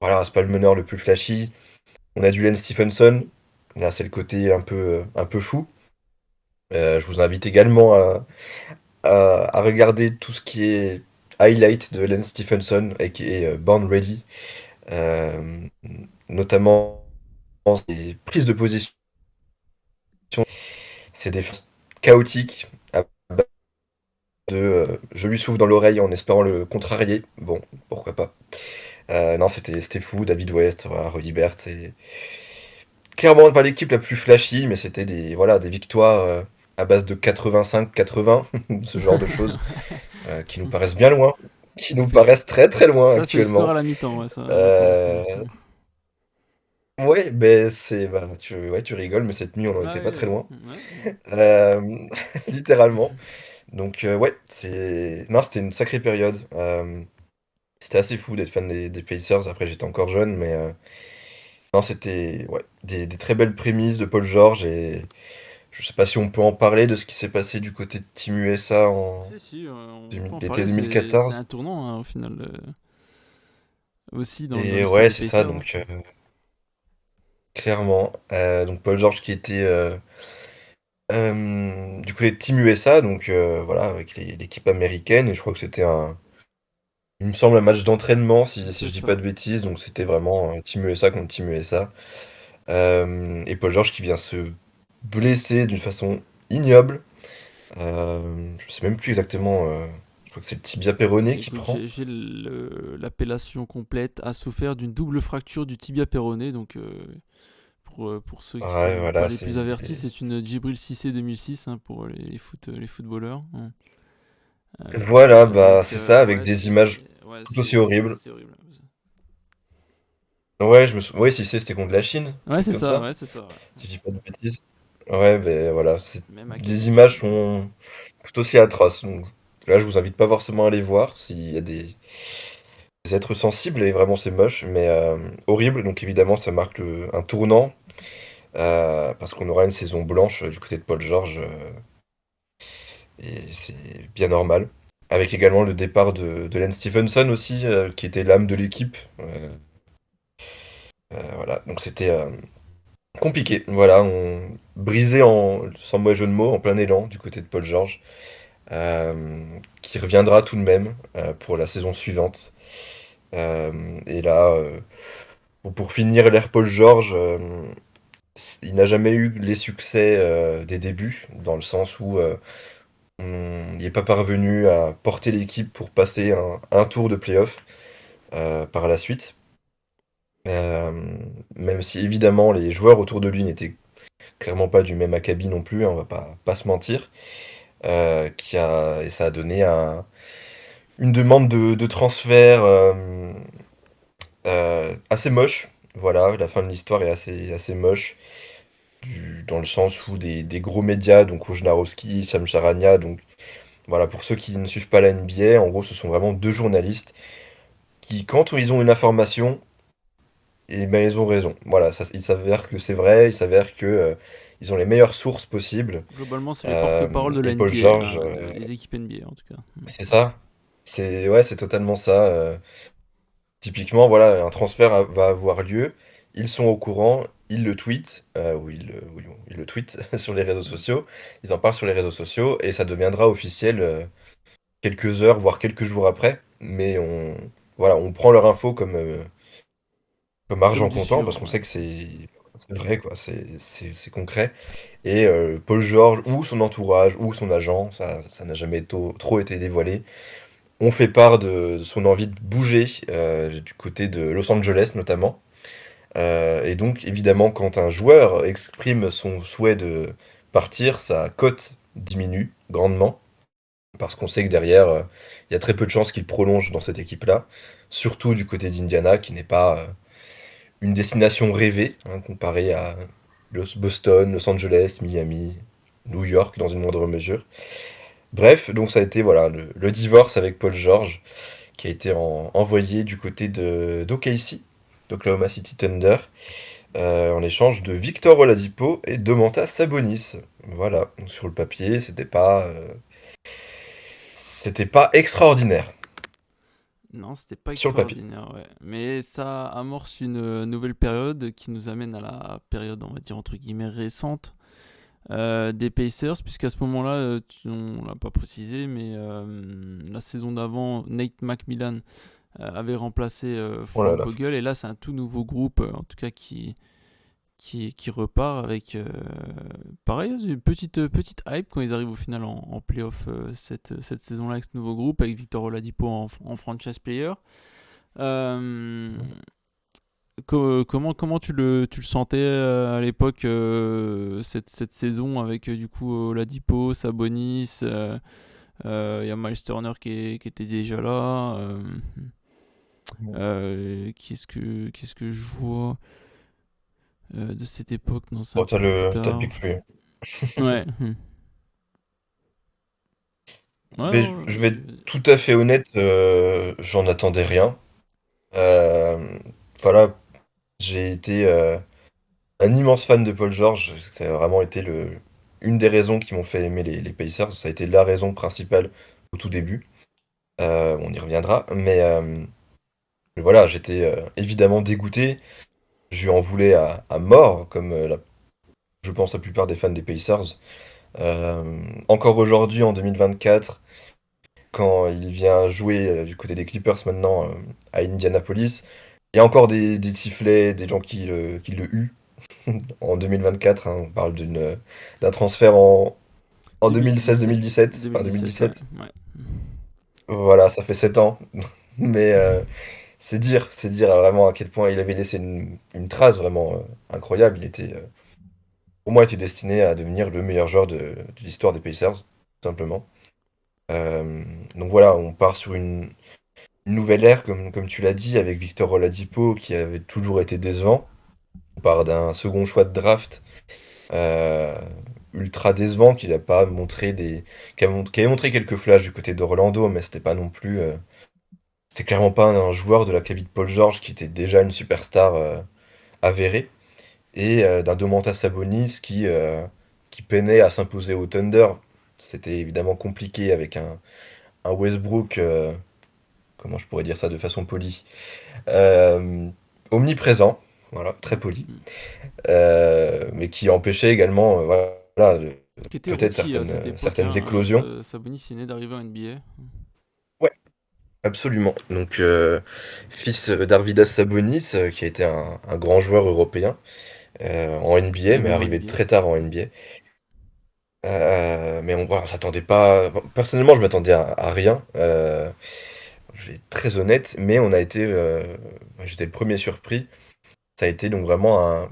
Speaker 2: voilà, c'est pas le meneur le plus flashy. On a du Lance Stephenson, là c'est le côté un peu fou. Je vous invite également à regarder tout ce qui est highlight de Lance Stephenson et qui est Born Ready, euh, notamment ses prises de position, ses défenses chaotiques, à base de je lui souffle dans l'oreille en espérant le contrarier. Bon, pourquoi pas. Non, c'était fou. David West, voilà, Rudy Bert, c'est clairement pas l'équipe la plus flashy, mais c'était voilà, des victoires à base de 85-80, ce genre de choses, qui nous paraissent bien loin, qui nous paraissent très très loin
Speaker 1: Ça, c'est le score à
Speaker 2: actuellement.
Speaker 1: la mi-temps, ouais, ça, pour le coup.
Speaker 2: Euh, ouais, ben bah, ouais, tu rigoles, mais cette nuit on en
Speaker 1: Ah
Speaker 2: était pas très
Speaker 1: ouais,
Speaker 2: loin,
Speaker 1: ouais.
Speaker 2: Euh, littéralement. Donc ouais, non, c'était une sacrée période. C'était assez fou d'être fan des Pacers. Après, j'étais encore jeune, mais non, c'était ouais, des très belles prémices de Paul George et je sais pas si on peut en parler de ce qui s'est passé du côté de Team USA en
Speaker 1: Si, si, on peut en
Speaker 2: l'été
Speaker 1: parler, c'est
Speaker 2: 2014.
Speaker 1: un tournant, hein, au final, aussi dans
Speaker 2: Et
Speaker 1: l'histoire
Speaker 2: ouais,
Speaker 1: des
Speaker 2: c'est ça,
Speaker 1: Pacers, hein.
Speaker 2: donc clairement. Donc Paul George qui était du côté de Team USA, donc voilà, avec l'équipe américaine, et je crois que c'était il me semble un match d'entraînement, si
Speaker 1: C'est
Speaker 2: je dis pas
Speaker 1: ça.
Speaker 2: de bêtises, donc c'était vraiment Team USA contre Team USA. Et Paul George qui vient se blesser d'une façon ignoble. Je sais même plus exactement, je crois que c'est le tibia péroné qui
Speaker 1: Écoute,
Speaker 2: prend.
Speaker 1: j'ai l'appellation complète, a souffert d'une double fracture du tibia péroné, donc pour ceux qui
Speaker 2: Ouais,
Speaker 1: sont pas
Speaker 2: voilà,
Speaker 1: les plus
Speaker 2: c'est.
Speaker 1: avertis, c'est une Djibril Cissé 2006, hein, pour les footballeurs, hein.
Speaker 2: Voilà, bah
Speaker 1: Donc,
Speaker 2: c'est ça, avec
Speaker 1: ouais,
Speaker 2: des images
Speaker 1: ouais,
Speaker 2: tout aussi horribles.
Speaker 1: c'est horrible.
Speaker 2: Ouais, ouais, si c'était contre la Chine, un
Speaker 1: Ouais,
Speaker 2: truc
Speaker 1: c'est
Speaker 2: comme
Speaker 1: ça,
Speaker 2: ça,
Speaker 1: ouais, c'est ça, ouais.
Speaker 2: si je dis pas de bêtises. Ouais, ben voilà,
Speaker 1: Même
Speaker 2: les
Speaker 1: acabit.
Speaker 2: images sont tout aussi atroces. Donc là, je vous invite pas forcément à aller voir s'il y a des êtres sensibles et vraiment c'est moche, mais horrible. Donc évidemment, ça marque un tournant parce qu'on aura une saison blanche du côté de Paul George et c'est bien normal. Avec également le départ de Lance Stephenson aussi, qui était l'âme de l'équipe. Voilà, donc c'était compliqué. Voilà, on brisé sans mauvais jeu de mots, en plein élan du côté de Paul George, qui reviendra tout de même pour la saison suivante. Et là, pour finir l'ère Paul George, il n'a jamais eu les succès des débuts, dans le sens où il n'est pas parvenu à porter l'équipe pour passer un tour de playoff par la suite. Euh, Même si évidemment les joueurs autour de lui n'étaient clairement pas du même acabit non plus, hein, on va pas se mentir. Et ça a donné une demande de transfert assez moche. Voilà, la fin de l'histoire est assez moche, dans le sens où des gros médias, donc Wojnarowski, Sam Charania, donc voilà, pour ceux qui ne suivent pas la NBA, en gros, ce sont vraiment deux journalistes qui, quand ils ont une information, et ben ils ont raison. Voilà, ça, il s'avère que c'est vrai, il s'avère que ils ont les meilleures sources possibles.
Speaker 1: Globalement, c'est les porte-parole de la
Speaker 2: Et Paul
Speaker 1: NBA,
Speaker 2: George,
Speaker 1: hein, les équipes NBA en tout cas.
Speaker 2: c'est ça. C'est ouais, c'est totalement ça. Typiquement, voilà, un transfert va avoir lieu. Ils sont au courant, ils le tweetent, oui, ils le tweetent sur les réseaux sociaux. Ils en parlent sur les réseaux sociaux et ça deviendra officiel quelques heures, voire quelques jours après. Mais voilà, on prend leur info comme
Speaker 1: Comme
Speaker 2: argent
Speaker 1: du
Speaker 2: comptant
Speaker 1: sûr,
Speaker 2: parce qu'on
Speaker 1: ouais.
Speaker 2: sait que c'est vrai, quoi. C'est concret. Et Paul George ou son entourage ou son agent, ça n'a jamais trop été dévoilé, on fait part de son envie de bouger du côté de Los Angeles notamment. Et donc évidemment, quand un joueur exprime son souhait de partir, sa cote diminue grandement parce qu'on sait que derrière, il y a très peu de chances qu'il prolonge dans cette équipe-là, surtout du côté d'Indiana qui n'est pas une destination rêvée, hein, comparée à Boston, Los Angeles, Miami, New York dans une moindre mesure. Bref, donc ça a été voilà le divorce avec Paul George qui a été envoyé du côté de d'OKC, d'Oklahoma City Thunder, en échange de Victor Oladipo et Domantas Sabonis. Voilà, donc sur le papier, c'était pas extraordinaire
Speaker 1: Non, c'était pas
Speaker 2: sur le papier.
Speaker 1: extraordinaire, ouais. Mais ça amorce une nouvelle période qui nous amène à la période, on va dire, entre guillemets, récente des Pacers, puisqu'à ce moment-là, on l'a pas précisé, mais la saison d'avant, Nate McMillan avait remplacé
Speaker 2: Oh là
Speaker 1: Frank
Speaker 2: là.
Speaker 1: Vogel, et là, c'est un tout nouveau groupe, en tout cas, qui repart avec pareil, une petite hype quand ils arrivent au final en playoff cette saison-là avec ce nouveau groupe, avec Victor Oladipo en franchise player. Euh, comment tu le sentais à l'époque, cette saison avec du coup Oladipo, Sabonis, y a Miles Turner qui était déjà là. Qu'est-ce que je vois de cette époque? Non, c'est un
Speaker 2: Bon,
Speaker 1: peu plus
Speaker 2: t'as le
Speaker 1: tard.
Speaker 2: Big Free.
Speaker 1: Ouais. Ouais,
Speaker 2: Mais
Speaker 1: non,
Speaker 2: je vais être tout à fait honnête, j'en attendais rien. Euh, voilà, j'ai été un immense fan de Paul George. Ça a vraiment été une des raisons qui m'ont fait aimer les Pacers. Ça a été la raison principale au tout début. On y reviendra. Mais voilà, j'étais évidemment dégoûté. Je lui en voulais à mort, comme je pense la plupart des fans des Pacers. Encore aujourd'hui, en 2024, quand il vient jouer du côté des Clippers maintenant à Indianapolis, il y a encore des sifflets, des gens qui le huent. En 2024, hein, on parle d'un transfert en
Speaker 1: 2017.
Speaker 2: 2016-2017, enfin
Speaker 1: 2017, ouais.
Speaker 2: 2017.
Speaker 1: Ouais.
Speaker 2: Voilà, ça fait 7 ans. Mais c'est dire vraiment à quel point il avait laissé une trace vraiment incroyable. Pour moi, il était destiné à devenir le meilleur joueur de l'histoire des Pacers, tout simplement. Euh, donc voilà, on part sur une nouvelle ère, comme tu l'as dit, avec Victor Oladipo, qui avait toujours été décevant. On part d'un second choix de draft euh, ultra décevant, qui avait montré quelques flashs du côté d'Orlando, mais c'était pas non plus, c'était clairement pas un joueur de la qualité de Paul George, qui était déjà une superstar avérée, et d'un Domantas Sabonis qui peinait à s'imposer au Thunder. C'était évidemment compliqué avec un Westbrook, comment je pourrais dire ça de façon polie, euh, omniprésent, voilà, très poli,
Speaker 1: Mm.
Speaker 2: mais qui empêchait également, voilà,
Speaker 1: Qui était
Speaker 2: peut-être
Speaker 1: rookie à cette époque,
Speaker 2: certaines
Speaker 1: hein.
Speaker 2: éclosions.
Speaker 1: Sabonis il venait d'arriver en NBA.
Speaker 2: Ouais, absolument. Donc, fils d'Arvydas Sabonis, qui a été un grand joueur européen en NBA,
Speaker 1: Et
Speaker 2: mais
Speaker 1: même en
Speaker 2: arrivé
Speaker 1: NBA.
Speaker 2: très tard en NBA. Mais voilà, on s'attendait pas. Personnellement, je m'attendais à rien. Je vais être très honnête, mais j'étais le premier surpris. Ça a été donc vraiment un.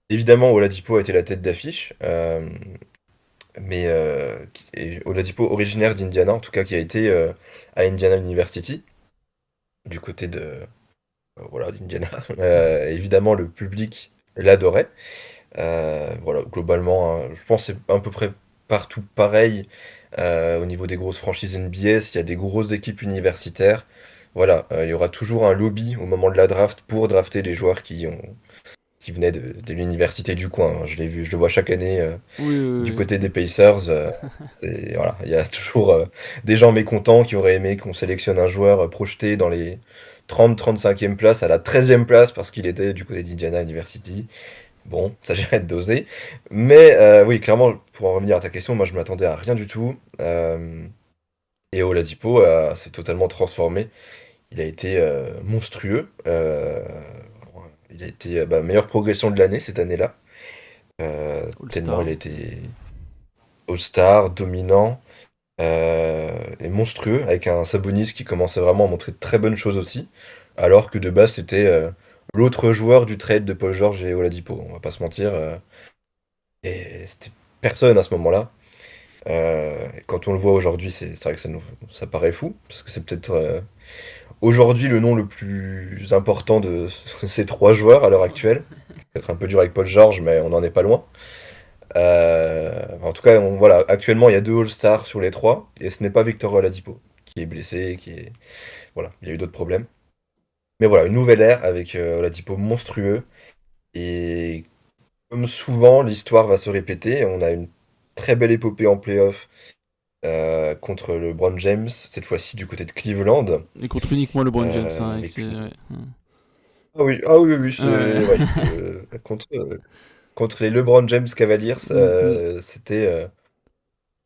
Speaker 2: Évidemment, Oladipo a été la tête d'affiche, et Oladipo originaire d'Indiana, en tout cas qui a été à Indiana University, du côté voilà, d'Indiana. Évidemment, le public l'adorait. Voilà, globalement, hein, je pense que c'est à peu près partout pareil au niveau des grosses franchises NBA. S'il y a des grosses équipes universitaires, voilà, il y aura toujours un lobby au moment de la draft pour drafter les joueurs qui venaient de l'université du coin, hein. Je l'ai vu, je le vois chaque année
Speaker 1: Oui,
Speaker 2: du
Speaker 1: oui,
Speaker 2: côté des Pacers. Voilà, il y a toujours des gens mécontents qui auraient aimé qu'on sélectionne un joueur projeté dans les 30-35e places à la 13e place parce qu'il était du côté d'Indiana University. Bon, ça j'irais de doser. Mais oui, clairement, pour en revenir à ta question, moi je m'attendais à rien du tout. Et Oladipo s'est totalement transformé. Il a été monstrueux. Il a été meilleure progression de l'année cette année-là.
Speaker 1: oui.
Speaker 2: Tellement il a
Speaker 1: All-Star.
Speaker 2: été All-Star, dominant et monstrueux, avec un Sabonis qui commençait vraiment à montrer de très bonnes choses aussi. Alors que de base, c'était l'autre joueur du trade de Paul George et Oladipo. On va pas se mentir. Et c'était personne à ce moment-là. Et quand on le voit aujourd'hui, c'est vrai que ça paraît fou, parce que c'est peut-être aujourd'hui le nom le plus important de ces trois joueurs à l'heure actuelle. Peut-être un peu dur avec Paul George, mais on n'en est pas loin. En tout cas, voilà, actuellement, il y a deux All-Stars sur les trois, et ce n'est pas Victor Oladipo, qui est blessé, voilà, il y a eu d'autres problèmes. Mais voilà, une nouvelle ère avec Oladipo monstrueux, et comme souvent, l'histoire va se répéter. On a une très belle épopée en playoff contre le LeBron James, cette fois-ci du côté de Cleveland.
Speaker 1: Et contre uniquement LeBron James, hein, avec
Speaker 2: Avec
Speaker 1: ses...
Speaker 2: une...
Speaker 1: ouais.
Speaker 2: Ah oui, oui,
Speaker 1: Ouais.
Speaker 2: c'est... Ouais, contre les LeBron James Cavaliers,
Speaker 1: Mm, mm.
Speaker 2: c'était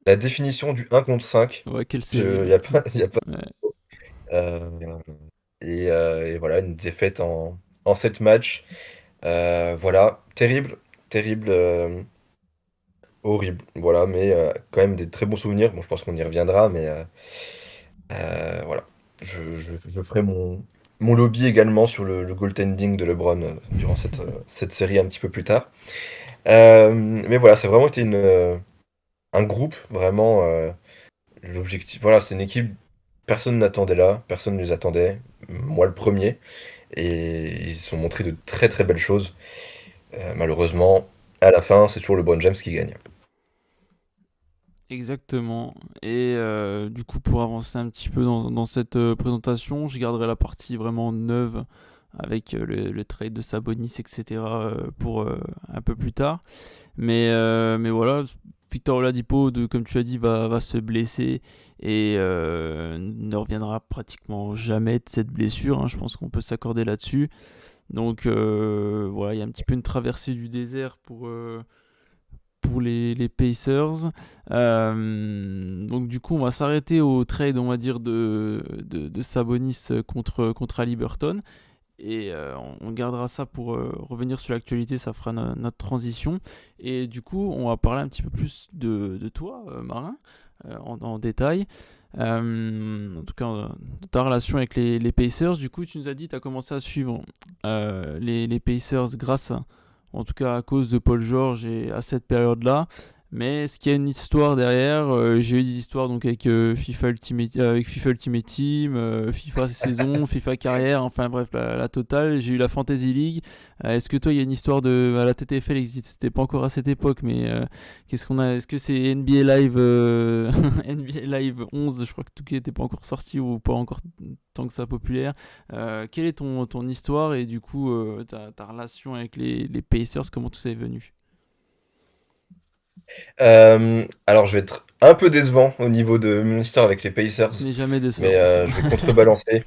Speaker 2: la définition du 1 contre 5.
Speaker 1: Ouais, quelle
Speaker 2: Il
Speaker 1: série.
Speaker 2: y a pas, y a pas.
Speaker 1: Ouais.
Speaker 2: euh, et voilà, une défaite en 7 matchs. Voilà, terrible, terrible, horrible. Voilà, mais quand même des très bons souvenirs. Bon, je pense qu'on y reviendra, mais voilà. Je ferai mon lobby également sur le goaltending de LeBron durant cette série un petit peu plus tard. Mais voilà, ça a vraiment été un groupe, vraiment. L'objectif, voilà, c'est une équipe, personne n'attendait là, personne ne les attendait, moi le premier, et ils ont montré de très très belles choses. Malheureusement, à la fin, c'est toujours le LeBron James qui gagne.
Speaker 1: Exactement. Et du coup, pour avancer un petit peu dans cette présentation, je garderai la partie vraiment neuve avec le trade de Sabonis, etc. Pour un peu plus tard. Mais voilà, Victor Oladipo, comme tu as dit, va se blesser et ne reviendra pratiquement jamais de cette blessure, hein. Je pense qu'on peut s'accorder là-dessus. Donc voilà, il y a un petit peu une traversée du désert pour les Pacers. Donc du coup, on va s'arrêter au trade, on va dire, de Sabonis contre Haliburton. Et on gardera ça pour revenir sur l'actualité, ça fera notre transition. Et du coup, on va parler un petit peu plus de toi, Marin, en détail. En tout cas, de ta relation avec les Pacers. Du coup, tu nous as dit que tu as commencé à suivre les Pacers grâce en tout cas à cause de Paul George et à cette période-là. Mais est-ce qu'il y a une histoire derrière? J'ai eu des histoires donc avec FIFA Ultimate Team, FIFA saison, FIFA carrière, enfin bref, la totale. J'ai eu la Fantasy League. Est-ce que toi, il y a une histoire de... La TTFL n'existait pas encore à cette époque, mais qu'est-ce qu'on a? Est-ce que c'est NBA Live, NBA Live 11? Je crois que tout qui n'était pas encore sorti ou pas encore tant que ça populaire. Quelle est ton histoire et du coup ta relation avec les Pacers? Comment tout ça est venu?
Speaker 2: Alors, je vais être un peu décevant au niveau de mon histoire avec les
Speaker 1: Ce
Speaker 2: Pacers,
Speaker 1: n'est jamais
Speaker 2: mais
Speaker 1: décevant.
Speaker 2: je vais contrebalancer.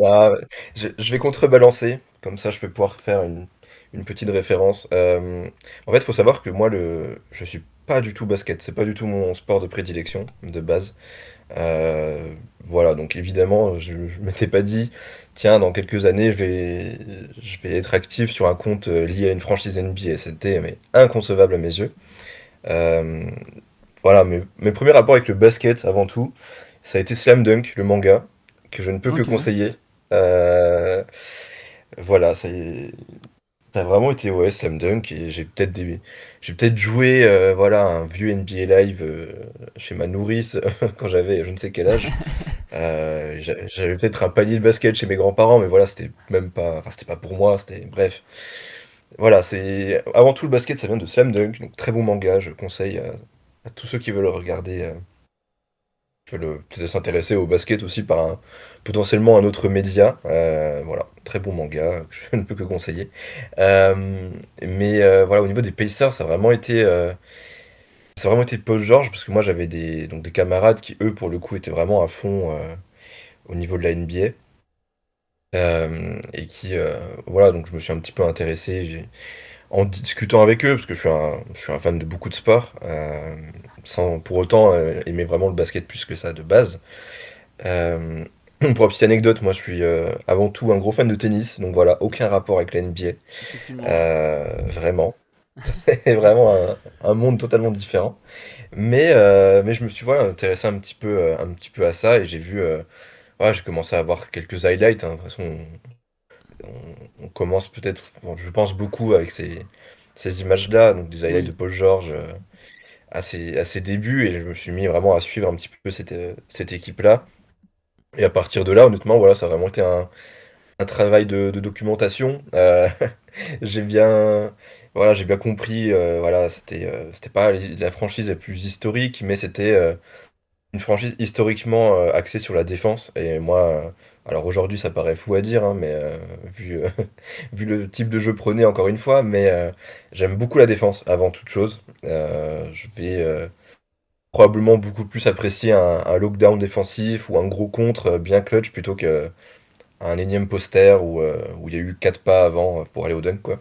Speaker 2: Ah, je vais contrebalancer, comme ça je peux pouvoir faire une petite référence. En fait, il faut savoir que moi, je suis pas du tout basket, c'est pas du tout mon sport de prédilection de base. Voilà, donc évidemment, je m'étais pas dit, tiens, dans quelques années, je vais être actif sur un compte lié à une franchise NBA. C'était mais inconcevable à mes yeux. Euh, voilà, mes premiers rapports avec le basket, avant tout, ça a été Slam Dunk, le manga, que je ne peux que
Speaker 1: Ok.
Speaker 2: conseiller. Euh, voilà, ça a vraiment été ouais, Slam Dunk, et j'ai peut-être joué voilà, un vieux NBA Live chez ma nourrice quand j'avais je ne sais quel âge. J'avais peut-être un panier de basket chez mes grands-parents, mais voilà, c'était même pas, enfin, c'était pas pour moi, c'était, bref. Voilà, c'est, avant tout le basket, ça vient de Slam Dunk, donc très bon manga, je conseille à tous ceux qui veulent le regarder. Peut-être s'intéresser au basket aussi par potentiellement un autre média. Voilà, très bon manga que je ne peux que conseiller. Mais voilà, au niveau des Pacers, ça a vraiment été Paul George parce que moi j'avais donc des camarades qui eux pour le coup étaient vraiment à fond au niveau de la NBA. Et voilà, donc je me suis un petit peu intéressé en discutant avec eux, parce que je suis un fan de beaucoup de sports, sans pour autant aimer vraiment le basket plus que ça de base. Euh, pour une petite anecdote, moi je suis avant tout un gros fan de tennis, donc voilà, aucun rapport avec la NBA,
Speaker 1: Effectivement.
Speaker 2: vraiment. C'est vraiment un monde totalement différent. Mais je me suis voilà, intéressé un petit peu à ça et j'ai vu, voilà, j'ai commencé à voir quelques highlights, hein. De toute façon, on commence peut-être, bon, je pense beaucoup avec ces images-là, donc des highlights de
Speaker 1: Oui.
Speaker 2: Paul George à ses débuts et je me suis mis vraiment à suivre un petit peu cette équipe-là. Et à partir de là, honnêtement, voilà, ça a vraiment été un travail de documentation. J'ai bien, voilà, j'ai bien compris, voilà, c'était pas la franchise la plus historique, mais c'était une franchise historiquement axée sur la défense. Et moi, alors aujourd'hui, ça paraît fou à dire, hein, mais vu, vu le type de jeu prôné, encore une fois, mais j'aime beaucoup la défense avant toute chose. Je vais probablement beaucoup plus apprécier un lockdown défensif ou un gros contre bien clutch plutôt qu'un énième poster où il y a eu 4 pas avant pour aller au dunk, quoi.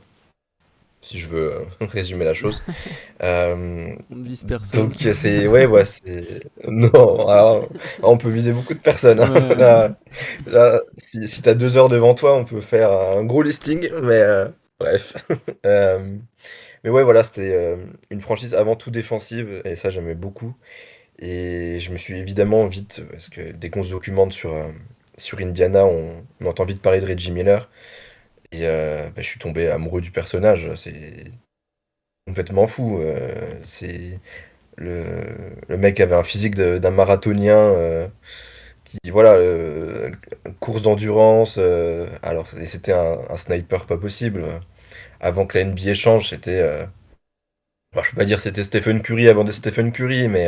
Speaker 2: Si je veux résumer la chose. Euh,
Speaker 1: On ne vise personne.
Speaker 2: donc c'est ouais ouais c'est non alors, on peut viser beaucoup de personnes, hein.
Speaker 1: Ouais.
Speaker 2: Là, si t'as 2 heures devant toi, on peut faire un gros listing, mais bref. Euh, mais ouais voilà c'était une franchise avant tout défensive et ça j'aimais beaucoup et je me suis évidemment vite parce que dès qu'on se documente sur Indiana on entend vite parler de Reggie Miller et bah, je suis tombé amoureux du personnage, c'est complètement fou. C'est le, le mec avait un physique d'un marathonien qui, voilà, course d'endurance. Alors, et c'était un sniper pas possible. Avant que la NBA change, c'était. Bon, je peux pas dire c'était Stephen Curry avant de Stephen Curry, mais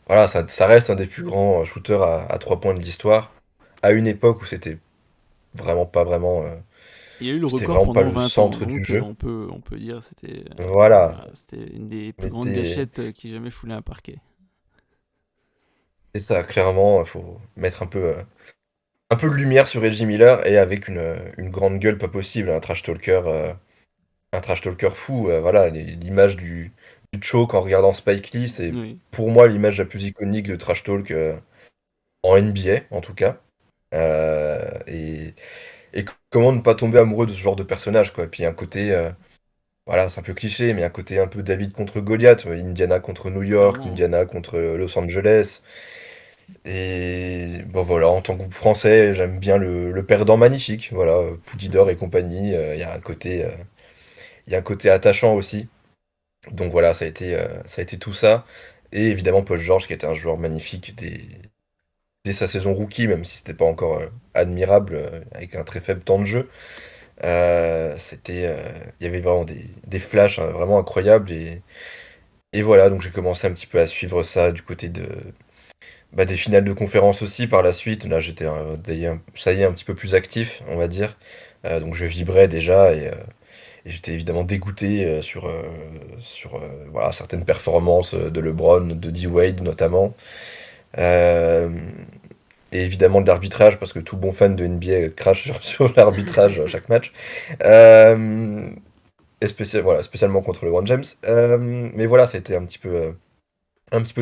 Speaker 2: voilà, ça reste un des plus grands shooters à 3 points de l'histoire. À une époque où
Speaker 1: Il y a eu le
Speaker 2: c'était
Speaker 1: record
Speaker 2: vraiment pas
Speaker 1: pendant
Speaker 2: le
Speaker 1: 20 ans,
Speaker 2: centre du
Speaker 1: donc
Speaker 2: jeu.
Speaker 1: on peut dire que c'était
Speaker 2: Voilà,
Speaker 1: voilà, c'était une des plus
Speaker 2: mais
Speaker 1: grandes gâchettes qui ait jamais foulé un parquet.
Speaker 2: c'est ça, clairement, il faut mettre un peu de lumière sur Reggie Miller et avec une grande gueule pas possible, un trash talker fou. Voilà, l'image du choke en regardant Spike Lee, c'est
Speaker 1: Oui.
Speaker 2: pour moi l'image la plus iconique de trash talk en NBA en tout cas. Et, comment ne pas tomber amoureux de ce genre de personnage quoi. Puis il y a un côté, voilà, c'est un peu cliché, mais un côté un peu David contre Goliath, Indiana contre New York,
Speaker 1: Clairement.
Speaker 2: Indiana contre Los Angeles. Et bon voilà, en tant que français, j'aime bien le perdant magnifique, voilà, Poulidor et compagnie. Il y a un côté attachant aussi. Donc voilà, ça a été tout ça. Et évidemment Paul George qui était un joueur magnifique dès sa saison rookie, même si c'était pas encore admirable, avec un très faible temps de jeu. Il y avait vraiment des flashs hein, vraiment incroyables. Et voilà, donc j'ai commencé un petit peu à suivre ça du côté bah, des finales de conférence aussi par la suite. Là, j'étais ça y est, un petit peu plus actif, on va dire. Donc je vibrais déjà et j'étais évidemment dégoûté voilà, certaines performances de LeBron, de D-Wade notamment. Euh, et évidemment de l'arbitrage, parce que tout bon fan de NBA crache sur l'arbitrage à chaque match. Euh, voilà, spécialement contre le One James. Mais voilà, ça a été un petit peu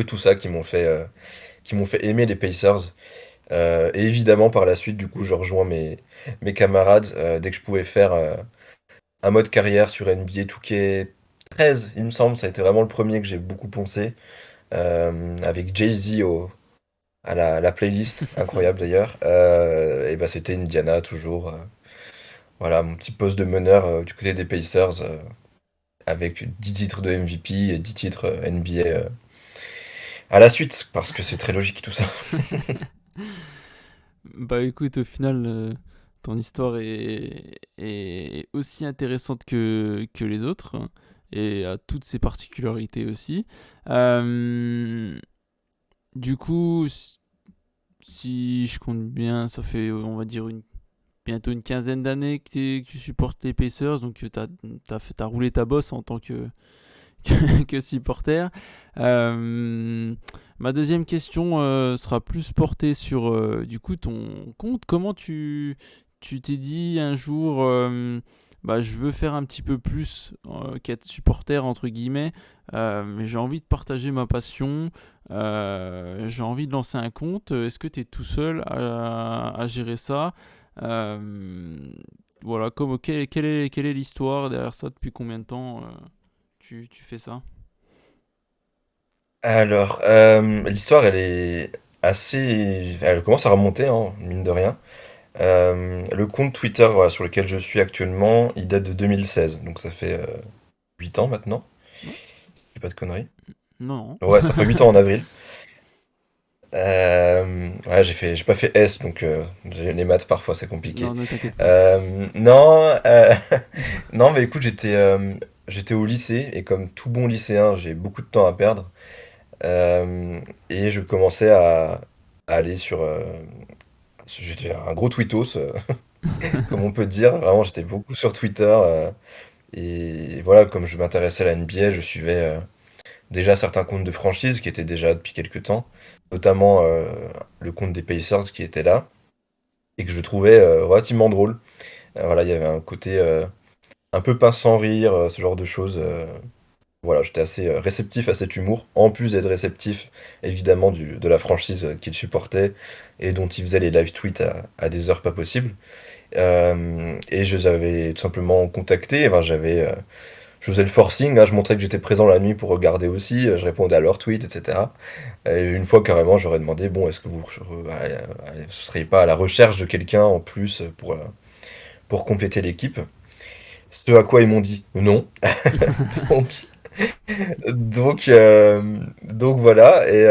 Speaker 2: tout ça qui m'ont fait aimer les Pacers. Et évidemment, par la suite, du coup, je rejoins mes camarades dès que je pouvais faire un mode carrière sur NBA 2K13, il me semble. Ça a été vraiment le premier que j'ai beaucoup poncé. Avec Jay-Z à la playlist, incroyable d'ailleurs. Et bah, c'était Indiana, toujours. Voilà, mon petit poste de meneur du côté des Pacers, avec 10 titres de MVP et 10 titres NBA à la suite, parce que c'est très logique tout ça.
Speaker 1: Bah écoute, au final, ton histoire est aussi intéressante que les autres, hein, et a toutes ses particularités aussi. Euh, du coup, si je compte bien, ça fait, on va dire, bientôt une quinzaine d'années que tu supportes les Pacers, donc tu t'as roulé ta bosse en tant que supporter. Euh, Ma deuxième question sera plus portée sur du coup ton compte. Comment tu t'es dit un jour, bah, je veux faire un petit peu plus qu'être supporter entre guillemets, mais j'ai envie de partager ma passion, j'ai envie de lancer un compte. Est-ce que tu es tout seul à gérer ça? Euh, voilà, quelle est l'histoire derrière ça? Depuis combien de temps tu fais ça?
Speaker 2: Alors, l'histoire, elle commence à remonter, hein, mine de rien. Le compte Twitter voilà, sur lequel je suis actuellement, il date de 2016, donc ça fait 8 ans maintenant.
Speaker 1: Ouais.
Speaker 2: Je dis pas de conneries.
Speaker 1: Non, non.
Speaker 2: Ouais, ça fait 8 ans en avril. Ouais, j'ai pas fait S, donc les maths parfois c'est
Speaker 1: Non,
Speaker 2: compliqué.
Speaker 1: ne t'inquiète pas.
Speaker 2: Non, non, mais écoute, j'étais au lycée et comme tout bon lycéen, j'ai beaucoup de temps à perdre. Et je commençais à aller sur. J'étais un gros tweetos, comme on peut dire. Vraiment, j'étais beaucoup sur Twitter. Et voilà, comme je m'intéressais à la NBA, je suivais déjà certains comptes de franchise qui étaient déjà depuis quelques temps, notamment le compte des Pacers qui était là et que je trouvais relativement drôle. Voilà, il y avait un côté un peu pince sans rire, ce genre de choses. Voilà, j'étais assez réceptif à cet humour, en plus d'être réceptif évidemment de la franchise qu'il supportait et dont il faisait les live tweets à des heures pas possibles. Et je les avais tout simplement contactés. Enfin, je faisais le forcing, hein, je montrais que j'étais présent la nuit pour regarder aussi, je répondais à leurs tweets, etc. Et une fois carrément, j'aurais demandé, bon, est-ce que vous ne seriez pas à la recherche de quelqu'un en plus pour compléter l'équipe? Ce à quoi ils m'ont dit non. Donc, donc voilà. Et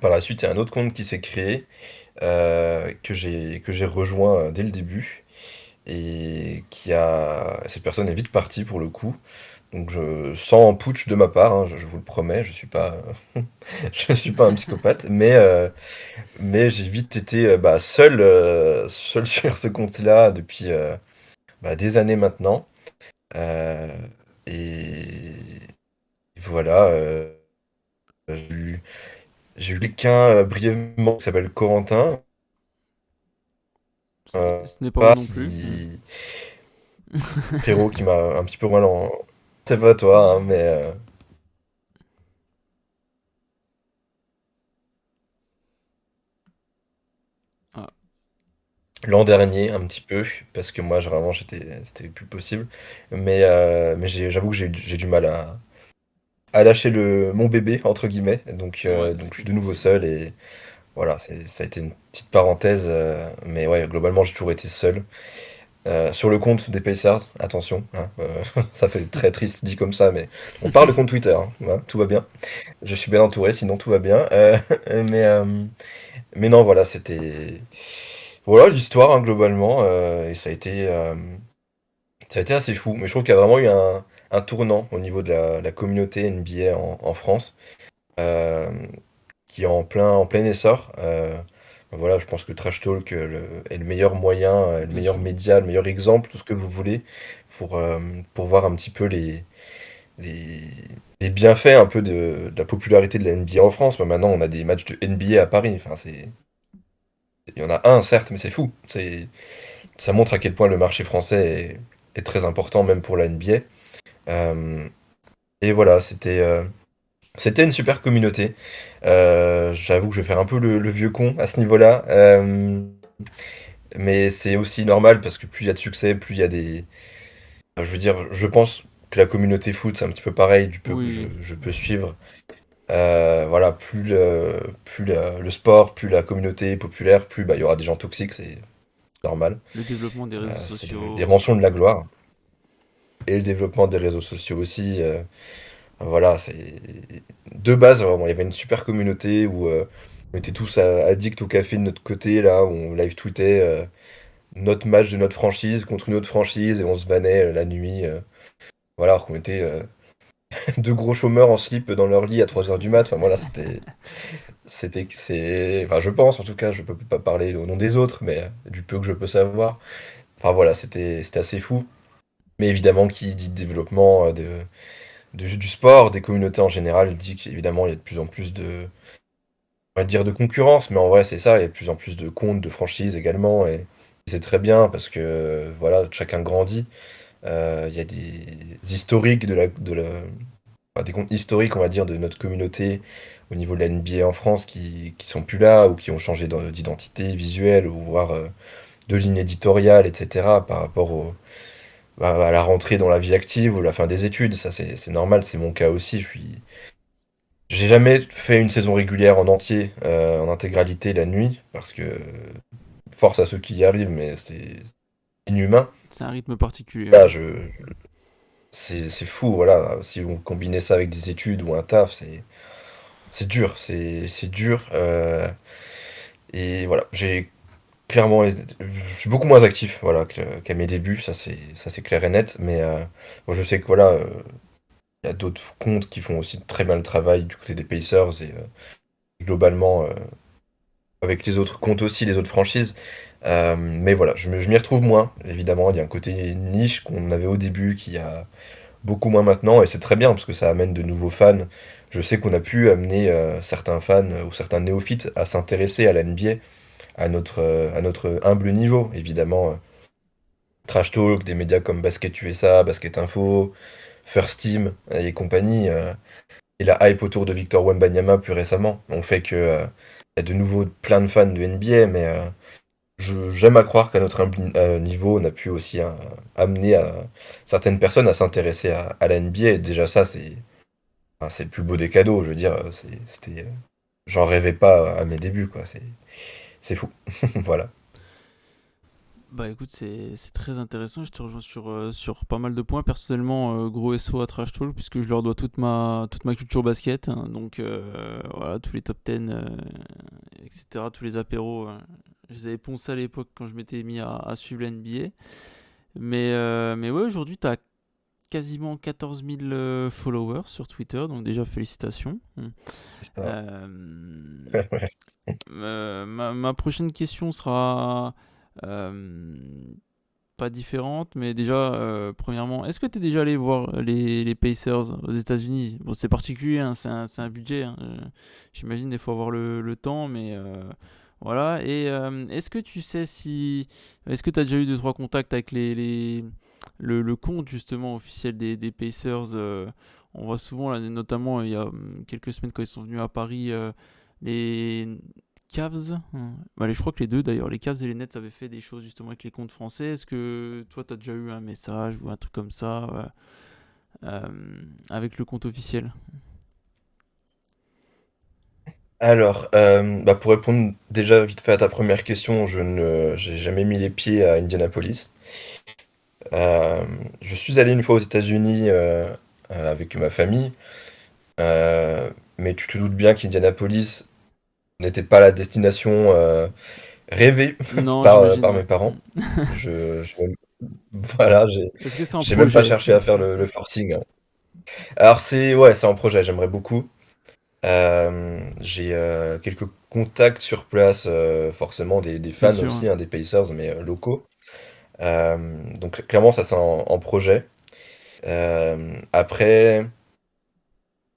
Speaker 2: par la suite, il y a un autre compte qui s'est créé, que j'ai rejoint dès le début. Et cette personne est vite partie pour le coup. Donc sans putsch de ma part, hein, je vous le promets, je suis pas un psychopathe, mais j'ai vite été seul sur ce compte-là depuis des années maintenant. Euh, et voilà, j'ai eu, j'ai eu quelqu'un brièvement qui s'appelle Corentin, euh,
Speaker 1: Ce n'est pas moi non plus.
Speaker 2: qui frérot qui m'a un petit peu remis en. C'est pas toi, hein, mais
Speaker 1: Ah,
Speaker 2: l'an dernier, un petit peu, parce que moi, vraiment, c'était plus possible. Mais j'avoue que j'ai du mal à lâcher mon bébé, entre guillemets. Donc,
Speaker 1: ouais,
Speaker 2: euh,
Speaker 1: c'est
Speaker 2: donc je suis de nouveau
Speaker 1: compréhensible.
Speaker 2: seul et voilà, ça a été une petite parenthèse. Mais ouais, globalement, j'ai toujours été seul. Sur le compte des Pacers, attention, hein, ça fait très triste dit comme ça, mais on parle de compte Twitter, hein, voilà, tout va bien. Je suis bien entouré, sinon tout va bien. Mais, euh, mais non, voilà, c'était. Voilà l'histoire, hein, globalement, et ça a été assez fou. Mais je trouve qu'il y a vraiment eu un tournant au niveau de la communauté NBA en France, euh, qui est en plein essor. Voilà, je pense que Trash Talk est le meilleur moyen, le
Speaker 1: Bien
Speaker 2: meilleur
Speaker 1: sûr.
Speaker 2: média, le meilleur exemple, tout ce que vous voulez, pour voir un petit peu les, les bienfaits un peu de la popularité de la NBA en France. Mais maintenant, on a des matchs de NBA à Paris. Enfin, il y en a un, certes, mais c'est fou. Ça montre à quel point le marché français est très important, même pour la NBA. Euh, et voilà, c'était une super communauté. J'avoue que je vais faire un peu le vieux con à ce niveau-là. Mais c'est aussi normal parce que plus il y a de succès, plus il y a des. Je veux dire, je pense que la communauté foot, c'est un petit peu pareil du peu que je,
Speaker 1: Oui,
Speaker 2: je peux suivre. Voilà, le sport, plus la communauté est populaire, plus il y aura des gens toxiques, c'est normal.
Speaker 1: le développement des réseaux
Speaker 2: C'est les
Speaker 1: sociaux.
Speaker 2: rançons de la gloire. Et le développement des réseaux sociaux aussi. Voilà, c'est de base, vraiment, il y avait une super communauté où on était tous addicts au café de notre côté, là, où on live tweetait notre match de notre franchise contre une autre franchise et on se vannait la nuit. Voilà, alors qu'on était deux gros chômeurs en slip dans leur lit à 3 heures du mat. Enfin, voilà, enfin, je pense, en tout cas, je peux pas parler au nom des autres, mais du peu que je peux savoir. Enfin, voilà, c'était assez fou. Mais évidemment, qui dit développement du sport, des communautés en général, dit qu'évidemment, il y a de plus en plus on va dire de concurrence, mais en vrai, c'est ça, il y a de plus en plus de comptes, de franchises également, et c'est très bien parce que, voilà, chacun grandit. Il y a des historiques des comptes historiques, on va dire, de notre communauté au niveau de la NBA en France qui sont plus là ou qui ont changé d'identité visuelle ou voire de ligne éditoriale, etc. par rapport à la rentrée dans la vie active ou la fin des études. Ça, c'est normal, c'est mon cas aussi. J'ai jamais fait une saison régulière en entier, en intégralité la nuit, parce que force à ceux qui y arrivent, mais c'est inhumain.
Speaker 1: C'est un rythme particulier,
Speaker 2: Là,
Speaker 1: ouais.
Speaker 2: c'est fou, voilà. Si vous combinez ça avec des études ou un taf, c'est dur, c'est dur. Et voilà, j'ai clairement, je suis beaucoup moins actif, voilà, qu'à mes débuts, ça c'est clair et net. Mais bon, je sais que voilà, il y a d'autres comptes qui font aussi très bien le travail du côté des Pacers et globalement avec les autres comptes aussi, les autres franchises. Mais voilà, je m'y retrouve moins. Évidemment, il y a un côté niche qu'on avait au début qui a beaucoup moins maintenant, et c'est très bien parce que ça amène de nouveaux fans. Je sais qu'on a pu amener certains fans ou certains néophytes à s'intéresser à la NBA à notre humble niveau. Évidemment, Trash Talk, des médias comme Basket USA, Basket Info, First Team et compagnie, et la hype autour de Victor Wembanyama plus récemment, ont fait que y a de nouveau plein de fans de NBA, mais j'aime à croire qu'à notre humble niveau, on a pu aussi amener certaines personnes à s'intéresser à la NBA. Et déjà ça, c'est le plus beau des cadeaux. Je veux dire, j'en rêvais pas à mes débuts, quoi. C'est fou. Voilà.
Speaker 1: Bah écoute, c'est très intéressant. Je te rejoins sur pas mal de points. Personnellement, gros SO à Trash Talk, puisque je leur dois toute ma culture basket, hein. Donc voilà, tous les top 10, etc., tous les apéros, je les avais poncés à l'époque quand je m'étais mis à suivre la NBA. Mais ouais, aujourd'hui, tu as quasiment 14 000 followers sur Twitter, donc déjà félicitations.
Speaker 2: C'est ça.
Speaker 1: Euh, ma prochaine question sera euh, pas différente, mais déjà, premièrement, est-ce que tu es déjà allé voir les Pacers aux États-Unis? Bon, c'est particulier, hein, c'est un budget, hein, j'imagine qu'il faut avoir le temps, mais voilà. Et est-ce que tu sais si. Est-ce que tu as déjà eu 2-3 contacts avec le compte justement officiel des Pacers? On voit souvent, là, notamment il y a quelques semaines quand ils sont venus à Paris, les Cavs, bah, je crois que les deux d'ailleurs, les Cavs et les Nets avaient fait des choses justement avec les comptes français. Est-ce que toi tu as déjà eu un message ou un truc comme ça avec le compte officiel?
Speaker 2: Alors, bah, pour répondre déjà vite fait à ta première question, j'ai jamais mis les pieds à Indianapolis. Euh, je suis allé une fois aux États-Unis avec ma famille, euh, mais tu te doutes bien qu'Indianapolis n'était pas la destination rêvée
Speaker 1: Non,
Speaker 2: par
Speaker 1: j'imagine,
Speaker 2: mes
Speaker 1: ouais.
Speaker 2: parents. Je voilà,
Speaker 1: Est-ce que c'est en
Speaker 2: j'ai même pas
Speaker 1: projet?
Speaker 2: cherché à faire le forcing, hein. Alors ouais, c'est en projet, j'aimerais beaucoup. J'ai quelques contacts sur place, forcément des
Speaker 1: Bien
Speaker 2: fans
Speaker 1: sûr, ouais.
Speaker 2: aussi, hein, des Pacers, mais locaux. Donc clairement, ça c'est en projet. Après,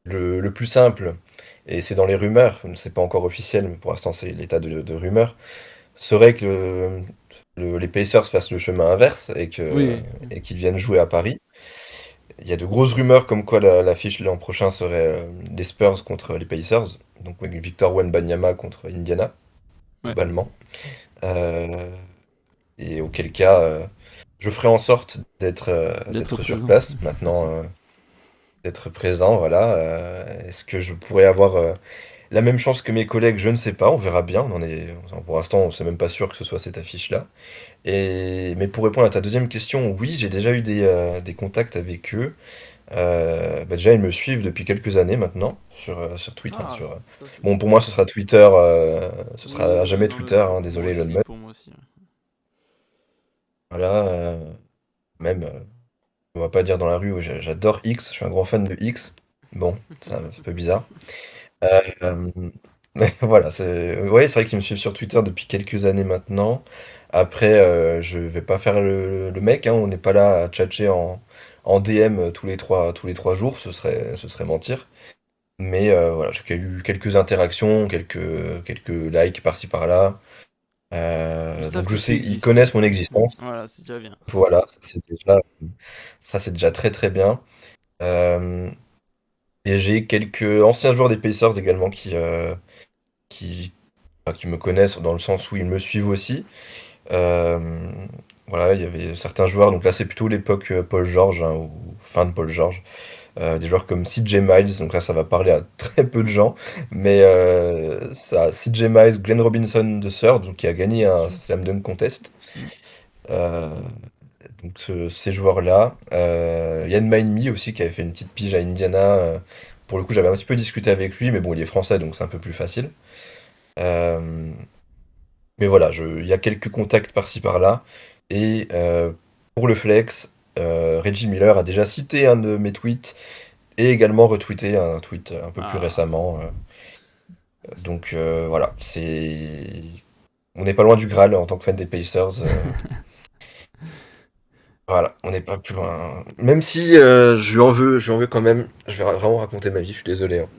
Speaker 2: le plus simple, et c'est dans les rumeurs, c'est pas encore officiel, mais pour l'instant c'est l'état de rumeur, serait que les Pacers fassent le chemin inverse
Speaker 1: Oui,
Speaker 2: et qu'ils viennent jouer à Paris. Il y a de grosses rumeurs comme quoi l'affiche l'an prochain serait les Spurs contre les Pacers, donc avec Victor Wembanyama contre Indiana,
Speaker 1: ouais,
Speaker 2: globalement. Euh, et auquel cas, je ferai en sorte
Speaker 1: d'être
Speaker 2: d'être sur
Speaker 1: présent.
Speaker 2: place. Maintenant, d'être présent, voilà. Est-ce que je pourrais avoir la même chance que mes collègues? Je ne sais pas, on verra bien. Pour l'instant, on n'est même pas sûr que ce soit cette affiche-là. Mais pour répondre à ta deuxième question, oui, j'ai déjà eu des contacts avec eux. Bah déjà, ils me suivent depuis quelques années maintenant sur Twitter.
Speaker 1: Ah, ça c'est
Speaker 2: Bon,
Speaker 1: cool.
Speaker 2: pour moi, ce sera Twitter, ce sera
Speaker 1: Oui,
Speaker 2: à
Speaker 1: oui,
Speaker 2: jamais
Speaker 1: non, mais
Speaker 2: Twitter, hein,
Speaker 1: moi
Speaker 2: désolé Elon
Speaker 1: aussi,
Speaker 2: Musk.
Speaker 1: pour moi aussi, ouais.
Speaker 2: Voilà, même, on va pas dire dans la rue, j'adore X, je suis un grand fan de X. Bon, c'est un peu bizarre. Euh, mais voilà, ouais, c'est vrai qu'ils me suivent sur Twitter depuis quelques années maintenant. Après, je vais pas faire le mec, hein, on n'est pas là à tchatcher en DM tous les trois jours, ce serait mentir. Mais voilà, j'ai eu quelques interactions, quelques likes par-ci par-là.
Speaker 1: Ils savent
Speaker 2: Donc je
Speaker 1: que tu
Speaker 2: sais, ils
Speaker 1: existes.
Speaker 2: connaissent mon existence.
Speaker 1: Voilà, c'est déjà bien.
Speaker 2: Voilà, ça c'est déjà très très bien. Euh, et j'ai quelques anciens joueurs des Pacers également qui, enfin, qui me connaissent dans le sens où ils me suivent aussi. Euh, voilà, il y avait certains joueurs, donc là c'est plutôt l'époque Paul George, hein, ou fin de Paul George. Des joueurs comme CJ Miles, donc là ça va parler à très peu de gens, mais ça, CJ Miles, Glenn Robinson III, donc qui a gagné
Speaker 1: Bien
Speaker 2: un
Speaker 1: sûr.
Speaker 2: Slam Dunk Contest.
Speaker 1: Mm.
Speaker 2: Euh, donc ces joueurs-là. Yann Maenmi aussi qui avait fait une petite pige à Indiana, pour le coup, j'avais un petit peu discuté avec lui, mais bon, il est français, donc c'est un peu plus facile. Euh, mais voilà, il y a quelques contacts par-ci par-là. Et pour le flex, Reggie Miller a déjà cité un de mes tweets et également retweeté un tweet un peu plus
Speaker 1: Ah,
Speaker 2: récemment.
Speaker 1: c'est-
Speaker 2: Donc voilà, on n'est pas loin du Graal en tant que fan des Pacers. Voilà, on n'est pas plus loin. Même si je lui en veux quand même. Je vais vraiment raconter ma vie, je suis désolé, hein.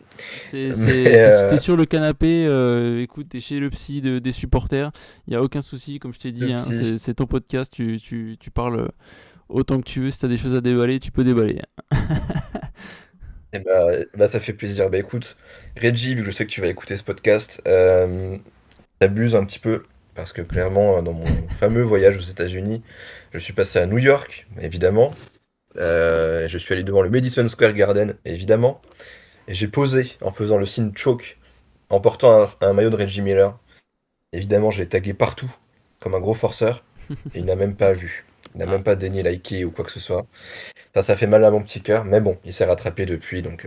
Speaker 2: Mais
Speaker 1: t'es sur le canapé, écoute, t'es chez le psy des supporters, il y a aucun souci, comme je t'ai
Speaker 2: le
Speaker 1: dit, hein,
Speaker 2: petit.
Speaker 1: c'est ton podcast, tu parles autant que tu veux, si t'as des choses à déballer, tu peux déballer.
Speaker 2: Bah, ça fait plaisir. Bah écoute, Reggie, vu que je sais que tu vas écouter ce podcast, t'abuses un petit peu. Parce que clairement, dans mon fameux voyage aux États-Unis, je suis passé à New York, évidemment. Je suis allé devant le Madison Square Garden, évidemment. Et j'ai posé en faisant le signe choke, en portant un maillot de Reggie Miller. Évidemment, je l'ai tagué partout, comme un gros forceur. Et il n'a même pas vu. Il n'a
Speaker 1: Ah,
Speaker 2: même pas daigné liker ou quoi que ce soit. Ça fait mal à mon petit cœur. Mais bon, il s'est rattrapé depuis, donc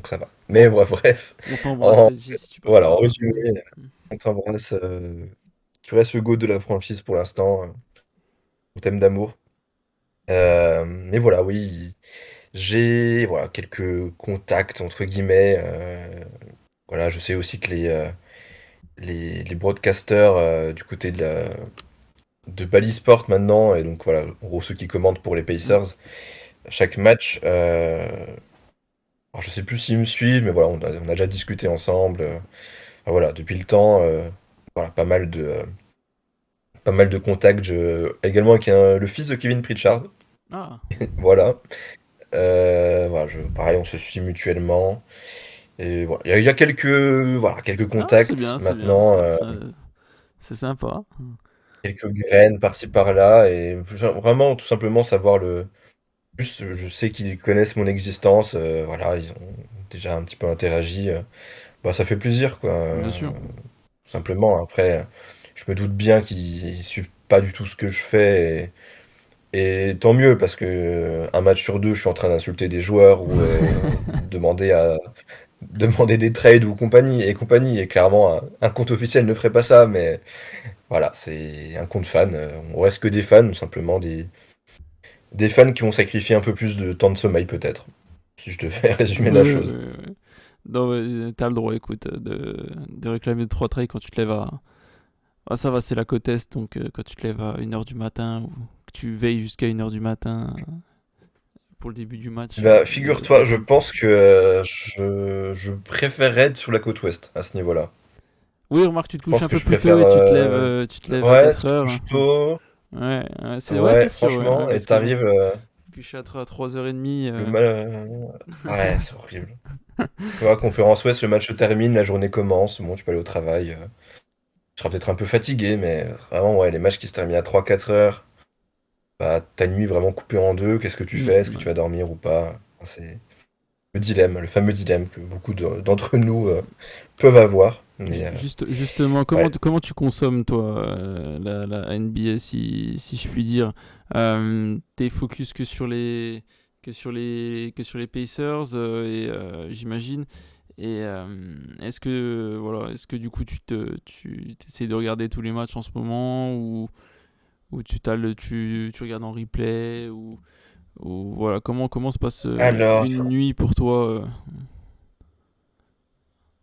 Speaker 2: ça va.
Speaker 1: on,
Speaker 2: Mais bref,
Speaker 1: on t'embrasse,
Speaker 2: en,
Speaker 1: Reggie, si tu passes
Speaker 2: voilà,
Speaker 1: par
Speaker 2: en
Speaker 1: là.
Speaker 2: résumé, on t'embrasse. Tu restes le GOAT de la franchise pour l'instant. On t'aime d'amour. Mais voilà, oui, j'ai voilà, quelques contacts, entre guillemets. Voilà, je sais aussi que les broadcasters du côté de Bally Sport maintenant, et donc voilà, en gros ceux qui commandent pour les
Speaker 1: Mm.
Speaker 2: Pacers, chaque match, alors je sais plus s'ils me suivent, mais voilà, on a déjà discuté ensemble. Enfin, voilà, depuis le temps, voilà, pas mal de contacts, également avec le fils de Kevin Pritchard,
Speaker 1: Ah,
Speaker 2: voilà. Voilà, pareil, on se suit mutuellement. Et voilà, il y a quelques
Speaker 1: ah c'est
Speaker 2: contacts
Speaker 1: bien, c'est bien,
Speaker 2: maintenant,
Speaker 1: c'est sympa.
Speaker 2: quelques graines par-ci par-là, et vraiment tout simplement savoir juste, je sais qu'ils connaissent mon existence, voilà, ils ont déjà un petit peu interagi, bah, ça fait plaisir, quoi,
Speaker 1: Bien sûr.
Speaker 2: tout simplement. Après, je me doute bien qu'ils suivent pas du tout ce que je fais, et tant mieux, parce que un match sur deux, je suis en train d'insulter des joueurs ou demander des trades ou compagnie. Et clairement, un compte officiel ne ferait pas ça, mais voilà, c'est un compte fan. On reste que des fans, ou simplement des fans qui ont sacrifié un peu plus de temps de sommeil, peut-être, si je devais résumer
Speaker 1: Oui,
Speaker 2: la
Speaker 1: oui,
Speaker 2: chose.
Speaker 1: oui, oui. Non, t'as le droit, écoute, de réclamer 3 traits quand tu te lèves à. Ah, ça va, c'est la côte Est, donc quand tu te lèves à 1h du matin ou que tu veilles jusqu'à 1h du matin pour le début du match,
Speaker 2: Bah,
Speaker 1: y a
Speaker 2: figure-toi, je
Speaker 1: tout.
Speaker 2: pense que je préférerais être sur la côte ouest à ce niveau-là.
Speaker 1: Oui, remarque, tu te
Speaker 2: Je
Speaker 1: couches
Speaker 2: pense
Speaker 1: un
Speaker 2: que
Speaker 1: peu
Speaker 2: je
Speaker 1: plus tôt
Speaker 2: préfère.
Speaker 1: et tu te lèves à
Speaker 2: Ouais,
Speaker 1: 4
Speaker 2: tu te
Speaker 1: heures.
Speaker 2: couches tôt.
Speaker 1: Ouais, ouais,
Speaker 2: Ouais,
Speaker 1: c'est sûr, ouais, ouais,
Speaker 2: franchement, et
Speaker 1: parce que bon,
Speaker 2: t'arrives.
Speaker 1: coucher à 3h30.
Speaker 2: Le mal. Ouais, c'est horrible. Tu vois, conférence ouest, le match se termine, la journée commence. Bon, tu peux aller au travail. Tu seras peut-être un peu fatigué, mais vraiment, ouais, les matchs qui se terminent à 3 4 heures, bah, ta nuit vraiment coupée en deux, qu'est-ce que tu fais? Est-ce que
Speaker 1: Ouais.
Speaker 2: tu vas dormir ou pas? Enfin, c'est le dilemme, le fameux dilemme que beaucoup d'entre nous peuvent avoir. Mais
Speaker 1: Justement,
Speaker 2: ouais.
Speaker 1: comment tu consommes, toi, la NBA, si je puis dire? T'es focus que sur les Pacers, j'imagine. Et est-ce que du coup tu essaies de regarder tous les matchs en ce moment ou tu regardes en replay ou voilà, comment se passe
Speaker 2: Alors,
Speaker 1: une nuit pour toi?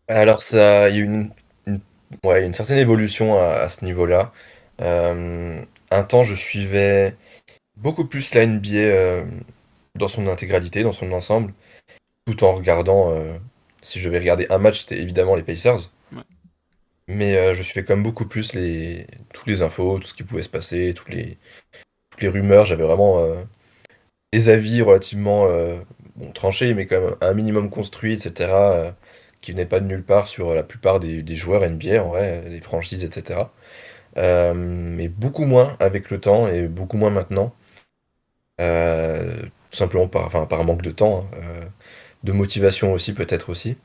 Speaker 2: alors ça, il y a eu une- ouais, une certaine évolution à ce niveau-là. Euh, un temps, je suivais beaucoup plus la NBA dans son intégralité, dans son ensemble, tout en regardant, si je vais regarder un match, c'était évidemment les Pacers.
Speaker 1: Ouais.
Speaker 2: Mais je suivais quand même beaucoup plus toutes les infos, tout ce qui pouvait se passer, toutes les rumeurs. J'avais vraiment des avis relativement bon, tranchés, mais quand même un minimum construits, etc., qui venaient pas de nulle part sur la plupart des joueurs NBA, en vrai, les franchises, etc. Mais beaucoup moins avec le temps et beaucoup moins maintenant. Tout simplement par manque de temps, hein, de motivation aussi, peut-être aussi,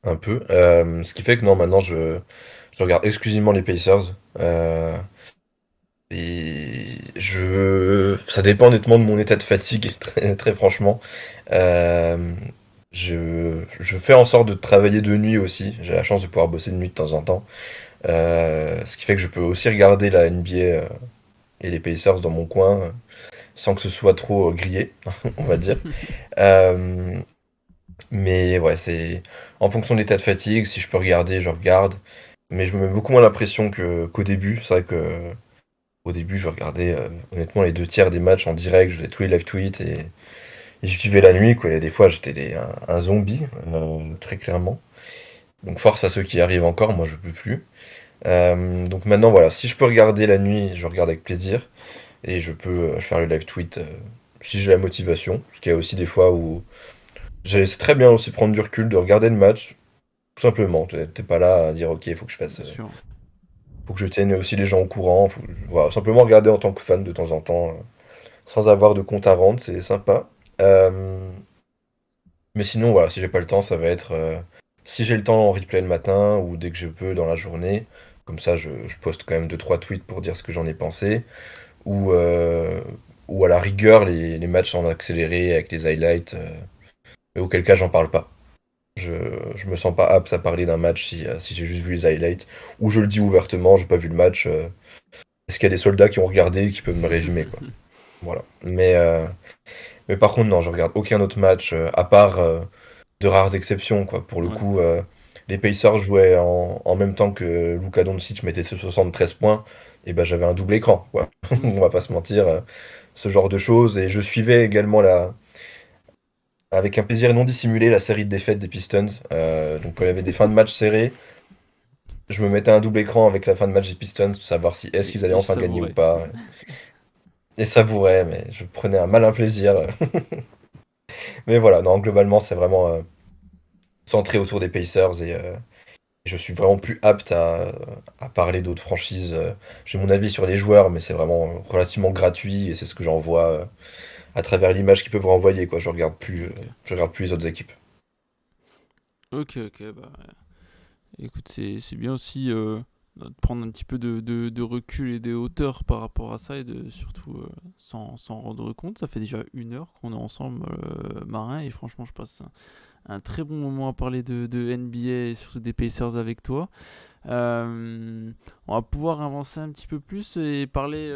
Speaker 2: un peu. Ce qui fait que non, maintenant, je regarde exclusivement les Pacers. Ça dépend honnêtement de mon état de fatigue, très, très franchement. Euh, je fais en sorte de travailler de nuit aussi. J'ai la chance de pouvoir bosser de nuit de temps en temps. Ce qui fait que je peux aussi regarder la NBA et les Pacers dans mon coin sans que ce soit trop grillé, on va dire. Euh, mais ouais, c'est en fonction de l'état de fatigue. Si je peux regarder, je regarde. Mais je me mets beaucoup moins la pression qu'au début. C'est vrai que au début, je regardais honnêtement les deux tiers des matchs en direct. Je faisais tous les live tweets et je vivais la nuit, quoi. Et des fois, j'étais un zombie, très clairement. Donc force à ceux qui y arrivent encore, moi je peux plus. Donc maintenant, voilà, si je peux regarder la nuit, je regarde avec plaisir. Et je peux faire le live tweet si j'ai la motivation. Parce qu'il y a aussi des fois où c'est très bien aussi prendre du recul, de regarder le match, tout simplement. T'es pas là à dire ok, il faut que je fasse,
Speaker 1: Bien sûr.
Speaker 2: faut que je tienne aussi les gens au courant. Voilà, simplement regarder en tant que fan de temps en temps, sans avoir de compte à rendre, c'est sympa. Euh, mais sinon, voilà, si j'ai pas le temps, ça va être si j'ai le temps en replay le matin ou dès que je peux dans la journée. Comme ça, je poste quand même deux trois tweets pour dire ce que j'en ai pensé. Ou, euh, ou à la rigueur, les matchs en accéléré avec les highlights, mais auquel cas j'en parle pas. Je, je me sens pas apte à parler d'un match si j'ai juste vu les highlights, ou je le dis ouvertement, j'ai pas vu le match. Est-ce qu'il y a des soldats qui ont regardé et qui peuvent me résumer, quoi. Voilà. Mais par contre, non, je regarde aucun autre match, à part de rares exceptions, quoi. Pour le
Speaker 1: Ouais.
Speaker 2: coup, les Pacers jouaient en même temps que Luka Doncic mettait ses 73 points, et ben j'avais un double écran, quoi.
Speaker 1: Oui.
Speaker 2: On va pas se mentir. Ce genre de choses. Et je suivais également avec un plaisir non dissimulé la série de défaites des Pistons. Donc quand il y avait des fins de match serrées, je me mettais un double écran avec la fin de match des Pistons pour savoir si est-ce qu'ils allaient
Speaker 1: Et je
Speaker 2: enfin gagner ou
Speaker 1: savourais.
Speaker 2: pas. Et savourais, mais je prenais un malin plaisir. Mais voilà, non, globalement, c'est vraiment centré autour des Pacers et je suis vraiment plus apte à parler d'autres franchises. J'ai mon avis sur les joueurs, mais c'est vraiment relativement gratuit et c'est ce que j'en vois à travers l'image qu'ils peuvent renvoyer, quoi.
Speaker 1: Ok.
Speaker 2: Je regarde plus les autres équipes.
Speaker 1: Ok, ok, bah écoute, c'est bien aussi de prendre un petit peu de recul et de hauteur par rapport à ça et de surtout s'en rendre compte. Ça fait déjà 1 heure qu'on est ensemble, Marin, et franchement, je passe un très bon moment à parler de NBA et surtout des Pacers avec toi. On va pouvoir avancer un petit peu plus et parler.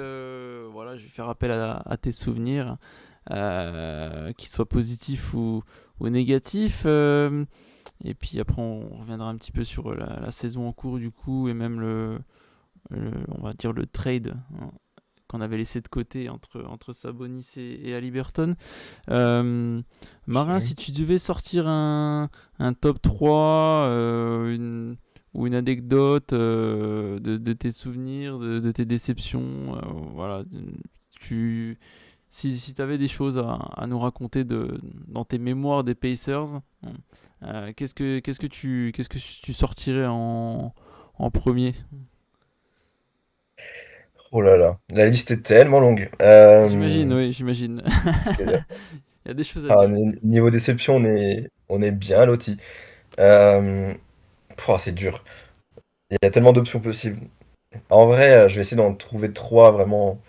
Speaker 1: Voilà, je vais faire appel à tes souvenirs, qu'ils soient positifs ou négatifs. Et puis après, on reviendra un petit peu sur la saison en cours du coup et même on va dire le trade, hein, qu'on avait laissé de côté entre Sabonis et Haliburton. Euh, Marin, si tu devais sortir un top 3 ou une anecdote de tes souvenirs, de tes déceptions, voilà, si tu avais des choses à nous raconter dans tes mémoires des Pacers, qu'est-ce que tu sortirais en premier?
Speaker 2: Oh là là, la liste est tellement longue.
Speaker 1: J'imagine, oui, j'imagine.
Speaker 2: C'est-
Speaker 1: Il y a des choses à
Speaker 2: ah,
Speaker 1: dire.
Speaker 2: niveau déception, on est bien lotis. Euh, c'est dur. Il y a tellement d'options possibles. En vrai, je vais essayer d'en trouver trois vraiment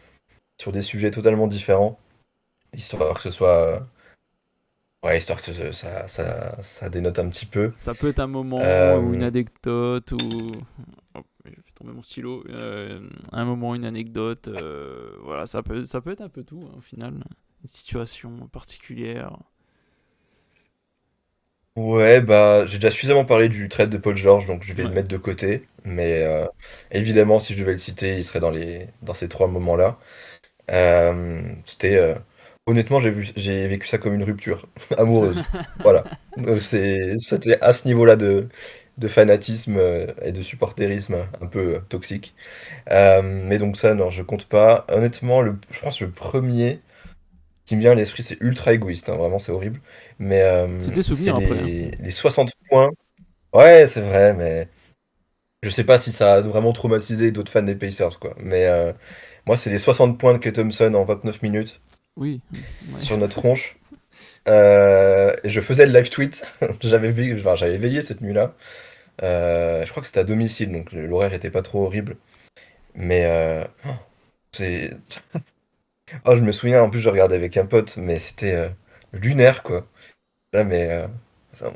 Speaker 2: sur des sujets totalement différents, histoire que ce soit, ouais, histoire que ça dénote un petit peu.
Speaker 1: Ça peut être un moment ou une
Speaker 2: Euh,
Speaker 1: anecdote ou... Hop, je fais tomber mon stylo. Un moment, une anecdote. Voilà, ça peut être un peu tout, hein, au final. Une situation particulière.
Speaker 2: ouais, bah, j'ai déjà suffisamment parlé du trade de Paul George, donc je vais le
Speaker 1: Ouais.
Speaker 2: mettre de côté. Mais évidemment, si je devais le citer, il serait dans ces trois moments-là. C'était honnêtement, j'ai vécu ça comme une rupture amoureuse. Voilà. C'était à ce niveau-là de fanatisme et de supporterisme un peu toxique. Mais donc ça, non, je compte pas. Honnêtement, je pense le premier qui me vient à l'esprit, c'est ultra égoïste, hein, vraiment, c'est horrible. Mais
Speaker 1: C'est tes
Speaker 2: c'est
Speaker 1: souvenirs après, hein.
Speaker 2: les 60 points. Ouais, c'est vrai, mais je sais pas si ça a vraiment traumatisé d'autres fans des Pacers, quoi. Mais moi, c'est les 60 points de Klay Thompson en 29 minutes
Speaker 1: Oui, ouais.
Speaker 2: sur notre tronche. Et je faisais le live tweet. J'avais veillé cette nuit-là. Je crois que c'était à domicile, donc l'horaire était pas trop horrible. Mais c'est. Je me souviens, en plus, je regardais avec un pote, mais c'était lunaire, quoi. Là, mais. Ça-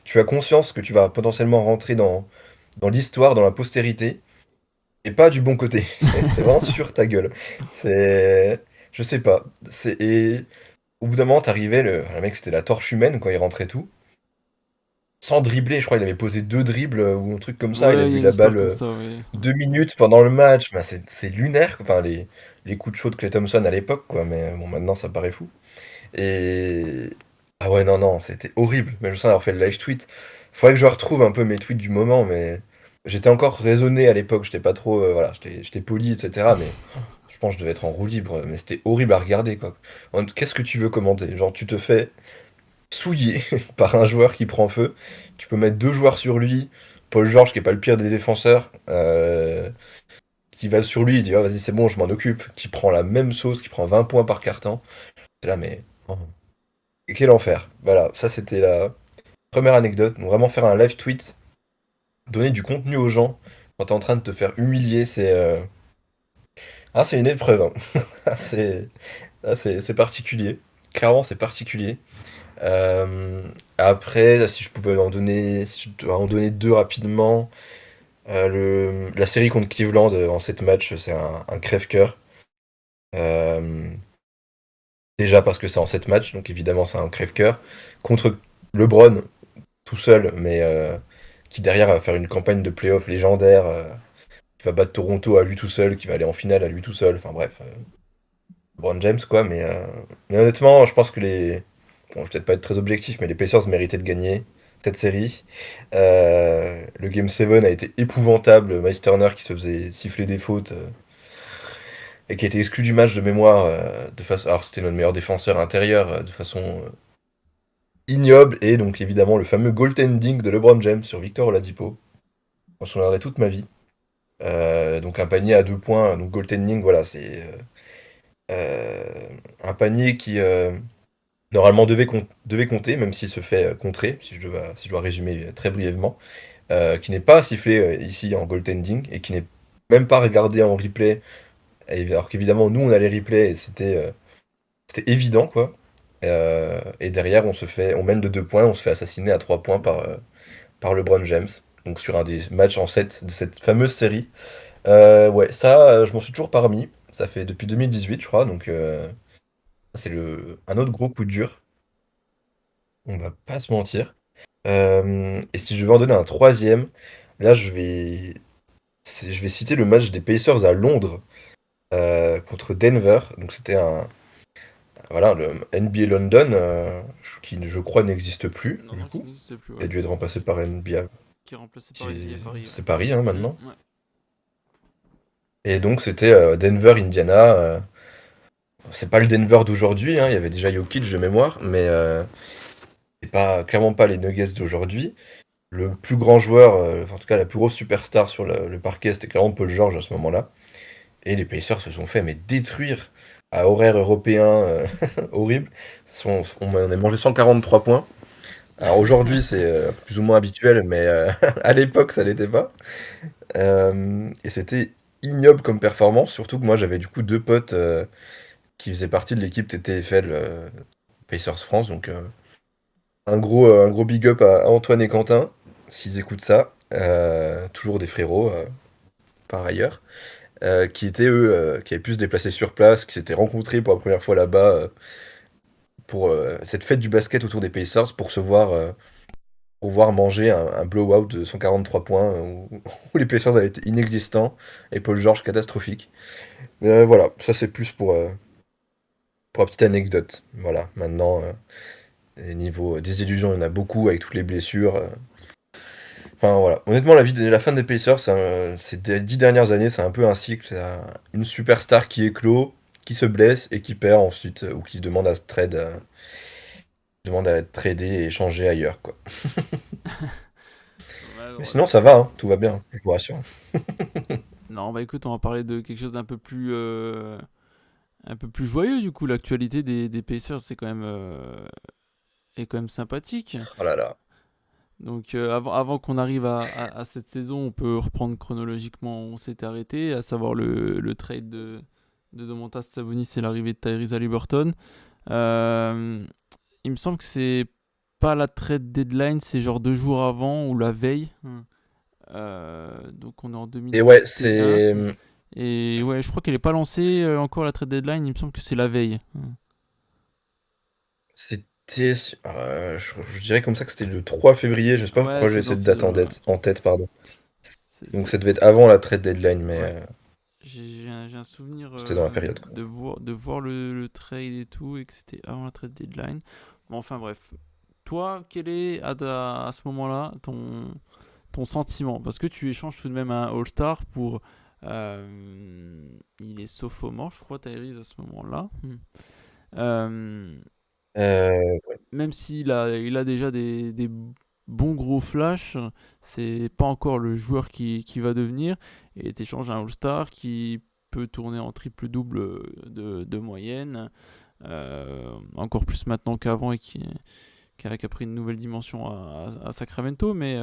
Speaker 2: Tu as conscience que tu vas potentiellement rentrer dans l'histoire, dans la postérité, et pas du bon côté. C'est vraiment sur ta gueule. C'est... Je sais pas. Et au bout d'un moment, t'arrivais, le mec, c'était la torche humaine quand il rentrait tout. Sans dribbler, je crois, il avait posé deux dribbles ou un truc comme ça. Il
Speaker 1: Ouais, il y
Speaker 2: avait
Speaker 1: a
Speaker 2: eu
Speaker 1: une
Speaker 2: la
Speaker 1: histoire
Speaker 2: balle
Speaker 1: comme ça, ouais.
Speaker 2: 2 minutes pendant le match. Bah, c'est lunaire, quoi. Enfin, les coups de chaud de Klay Thompson à l'époque, quoi. Mais bon, maintenant, ça paraît fou. Et. Ah ouais, non, non, c'était horrible. Mais je sens avoir fait le live tweet. Faudrait que je retrouve un peu mes tweets du moment, mais j'étais encore raisonné à l'époque. J'étais pas trop. Voilà, j'étais poli, etc. Mais je pense que je devais être en roue libre. Mais c'était horrible à regarder, quoi. Qu'est-ce que tu veux commenter? Genre, tu te fais souillé par un joueur qui prend feu. Tu peux mettre deux joueurs sur lui. Paul George, qui est pas le pire des défenseurs, qui va sur lui, il dit ah, vas-y, c'est bon, je m'en occupe. Qui prend la même sauce, qui prend 20 points par carton. C'est là, mais oh, quel enfer. Voilà, ça c'était la première anecdote. Donc, vraiment faire un live tweet, donner du contenu aux gens quand t'es en train de te faire humilier, c'est une épreuve, hein. C'est c'est particulier. Clairement, c'est particulier. Euh, Après, si je pouvais en donner, si je dois en donner deux rapidement, la série contre Cleveland en 7 matchs, c'est un crève-cœur. Euh, Déjà parce que c'est en 7 matchs, donc évidemment c'est un crève-cœur. Contre LeBron, tout seul, mais qui derrière va faire une campagne de playoff légendaire, qui va battre Toronto à lui tout seul, qui va aller en finale à lui tout seul. Enfin bref, LeBron James quoi. Mais honnêtement, je pense que les. Bon, je vais peut-être pas être très objectif, mais les Pacers méritaient de gagner cette série. Le Game 7 a été épouvantable. Miles Turner qui se faisait siffler des fautes et qui a été exclu du match de mémoire de façon. Alors c'était notre meilleur défenseur intérieur de façon ignoble. Et donc évidemment le fameux goaltending de LeBron James sur Victor Oladipo. Je m'en souviendrai toute ma vie. Donc un panier à 2 points, donc goaltending, voilà, c'est un panier qui normalement devait compter, même s'il se fait contrer, si je dois résumer très brièvement, qui n'est pas sifflé ici en goaltending et qui n'est même pas regardé en replay, alors qu'évidemment nous on a les replays et c'était évident quoi. Et derrière on mène de 2 points, on se fait assassiner à 3 points par LeBron James, donc sur un des matchs en 7 de cette fameuse série. Ouais, ça, je m'en suis toujours pas remis. Ça fait depuis 2018, je crois, donc c'est un autre gros coup dur. On va pas se mentir. Et si je devais en donner un troisième, là, je vais citer le match des Pacers à Londres contre Denver. Donc c'était voilà, le NBA London, qui, je crois, n'existe plus,
Speaker 1: Non,
Speaker 2: du
Speaker 1: non, qui
Speaker 2: coup.
Speaker 1: n'existe plus,
Speaker 2: Il a
Speaker 1: ouais.
Speaker 2: dû être remplacé par NBA.
Speaker 1: Qui est remplacé par NBA Paris, ouais.
Speaker 2: C'est Paris, hein, maintenant.
Speaker 1: Ouais.
Speaker 2: Et donc c'était Denver, Indiana. C'est pas le Denver d'aujourd'hui, hein, il y avait déjà Jokic de mémoire, mais c'est pas, clairement pas les Nuggets d'aujourd'hui. Le plus grand joueur, enfin, en tout cas la plus grosse superstar sur le parquet, c'était clairement Paul George à ce moment-là. Et les Pacers se sont fait mais détruire à horaire européen horrible. On en a mangé 143 points. Alors aujourd'hui c'est plus ou moins habituel, mais à l'époque ça l'était pas. Et c'était ignoble comme performance, surtout que moi j'avais du coup deux potes qui faisaient partie de l'équipe TTFL Pacers France, donc un gros big up à Antoine et Quentin, s'ils écoutent ça. Toujours des frérots, par ailleurs, qui étaient eux, qui avaient pu se déplacer sur place, qui s'étaient rencontrés pour la première fois là-bas pour cette fête du basket autour des Pacers pour voir manger un blowout de 143 points où les Pacers avaient été inexistants et Paul George catastrophique. Mais voilà, ça c'est plus pour la petite anecdote. Voilà, maintenant, niveau désillusion, il y en a beaucoup avec toutes les blessures. Enfin voilà, honnêtement, la fin des Pacers, ces 10 dernières années, c'est un peu un cycle. C'est une superstar qui éclot, qui se blesse et qui perd ensuite, ou qui demande à être tradé et échangé ailleurs, quoi.
Speaker 1: Ouais,
Speaker 2: Mais
Speaker 1: ouais.
Speaker 2: sinon, ça va, hein, tout va bien, je vous rassure.
Speaker 1: Non, bah écoute, on va parler de quelque chose un peu plus joyeux du coup. L'actualité des Pacers, est quand même sympathique.
Speaker 2: Oh là là.
Speaker 1: Donc avant qu'on arrive à cette saison, on peut reprendre chronologiquement où on s'était arrêté, à savoir le trade de Domantas Sabonis et l'arrivée de Tyrese Haliburton. Il me semble que c'est pas la trade deadline, c'est genre 2 jours avant ou la veille. Donc on est en
Speaker 2: Et ouais,
Speaker 1: 2021. Et ouais, je crois qu'elle est pas lancée encore la trade deadline. Il me semble que c'est la veille.
Speaker 2: c'était, je dirais comme ça que c'était le 3 février. Je sais pas
Speaker 1: Ouais,
Speaker 2: pourquoi j'ai
Speaker 1: c'est dans
Speaker 2: cette
Speaker 1: ces
Speaker 2: date
Speaker 1: eaux-là.
Speaker 2: en tête, pardon.
Speaker 1: C'est-
Speaker 2: Donc
Speaker 1: c'est-
Speaker 2: ça devait être avant la trade deadline, mais
Speaker 1: Ouais. J'ai un souvenir
Speaker 2: c'était dans la période, quoi.
Speaker 1: de voir le trade et tout, et que c'était avant la trade deadline. Bon, enfin bref. Toi, quel est à ce moment-là ton sentiment? Parce que tu échanges tout de même un All-Star pour. Il est sophomore, je crois, Tyrese à ce moment-là. Euh,
Speaker 2: Ouais.
Speaker 1: Même s'il a déjà des bons gros flashs, c'est pas encore le joueur qui va devenir. Et tu échanges un All-Star qui peut tourner en triple-double de moyenne, encore plus maintenant qu'avant et qui a pris une nouvelle dimension à Sacramento. Mais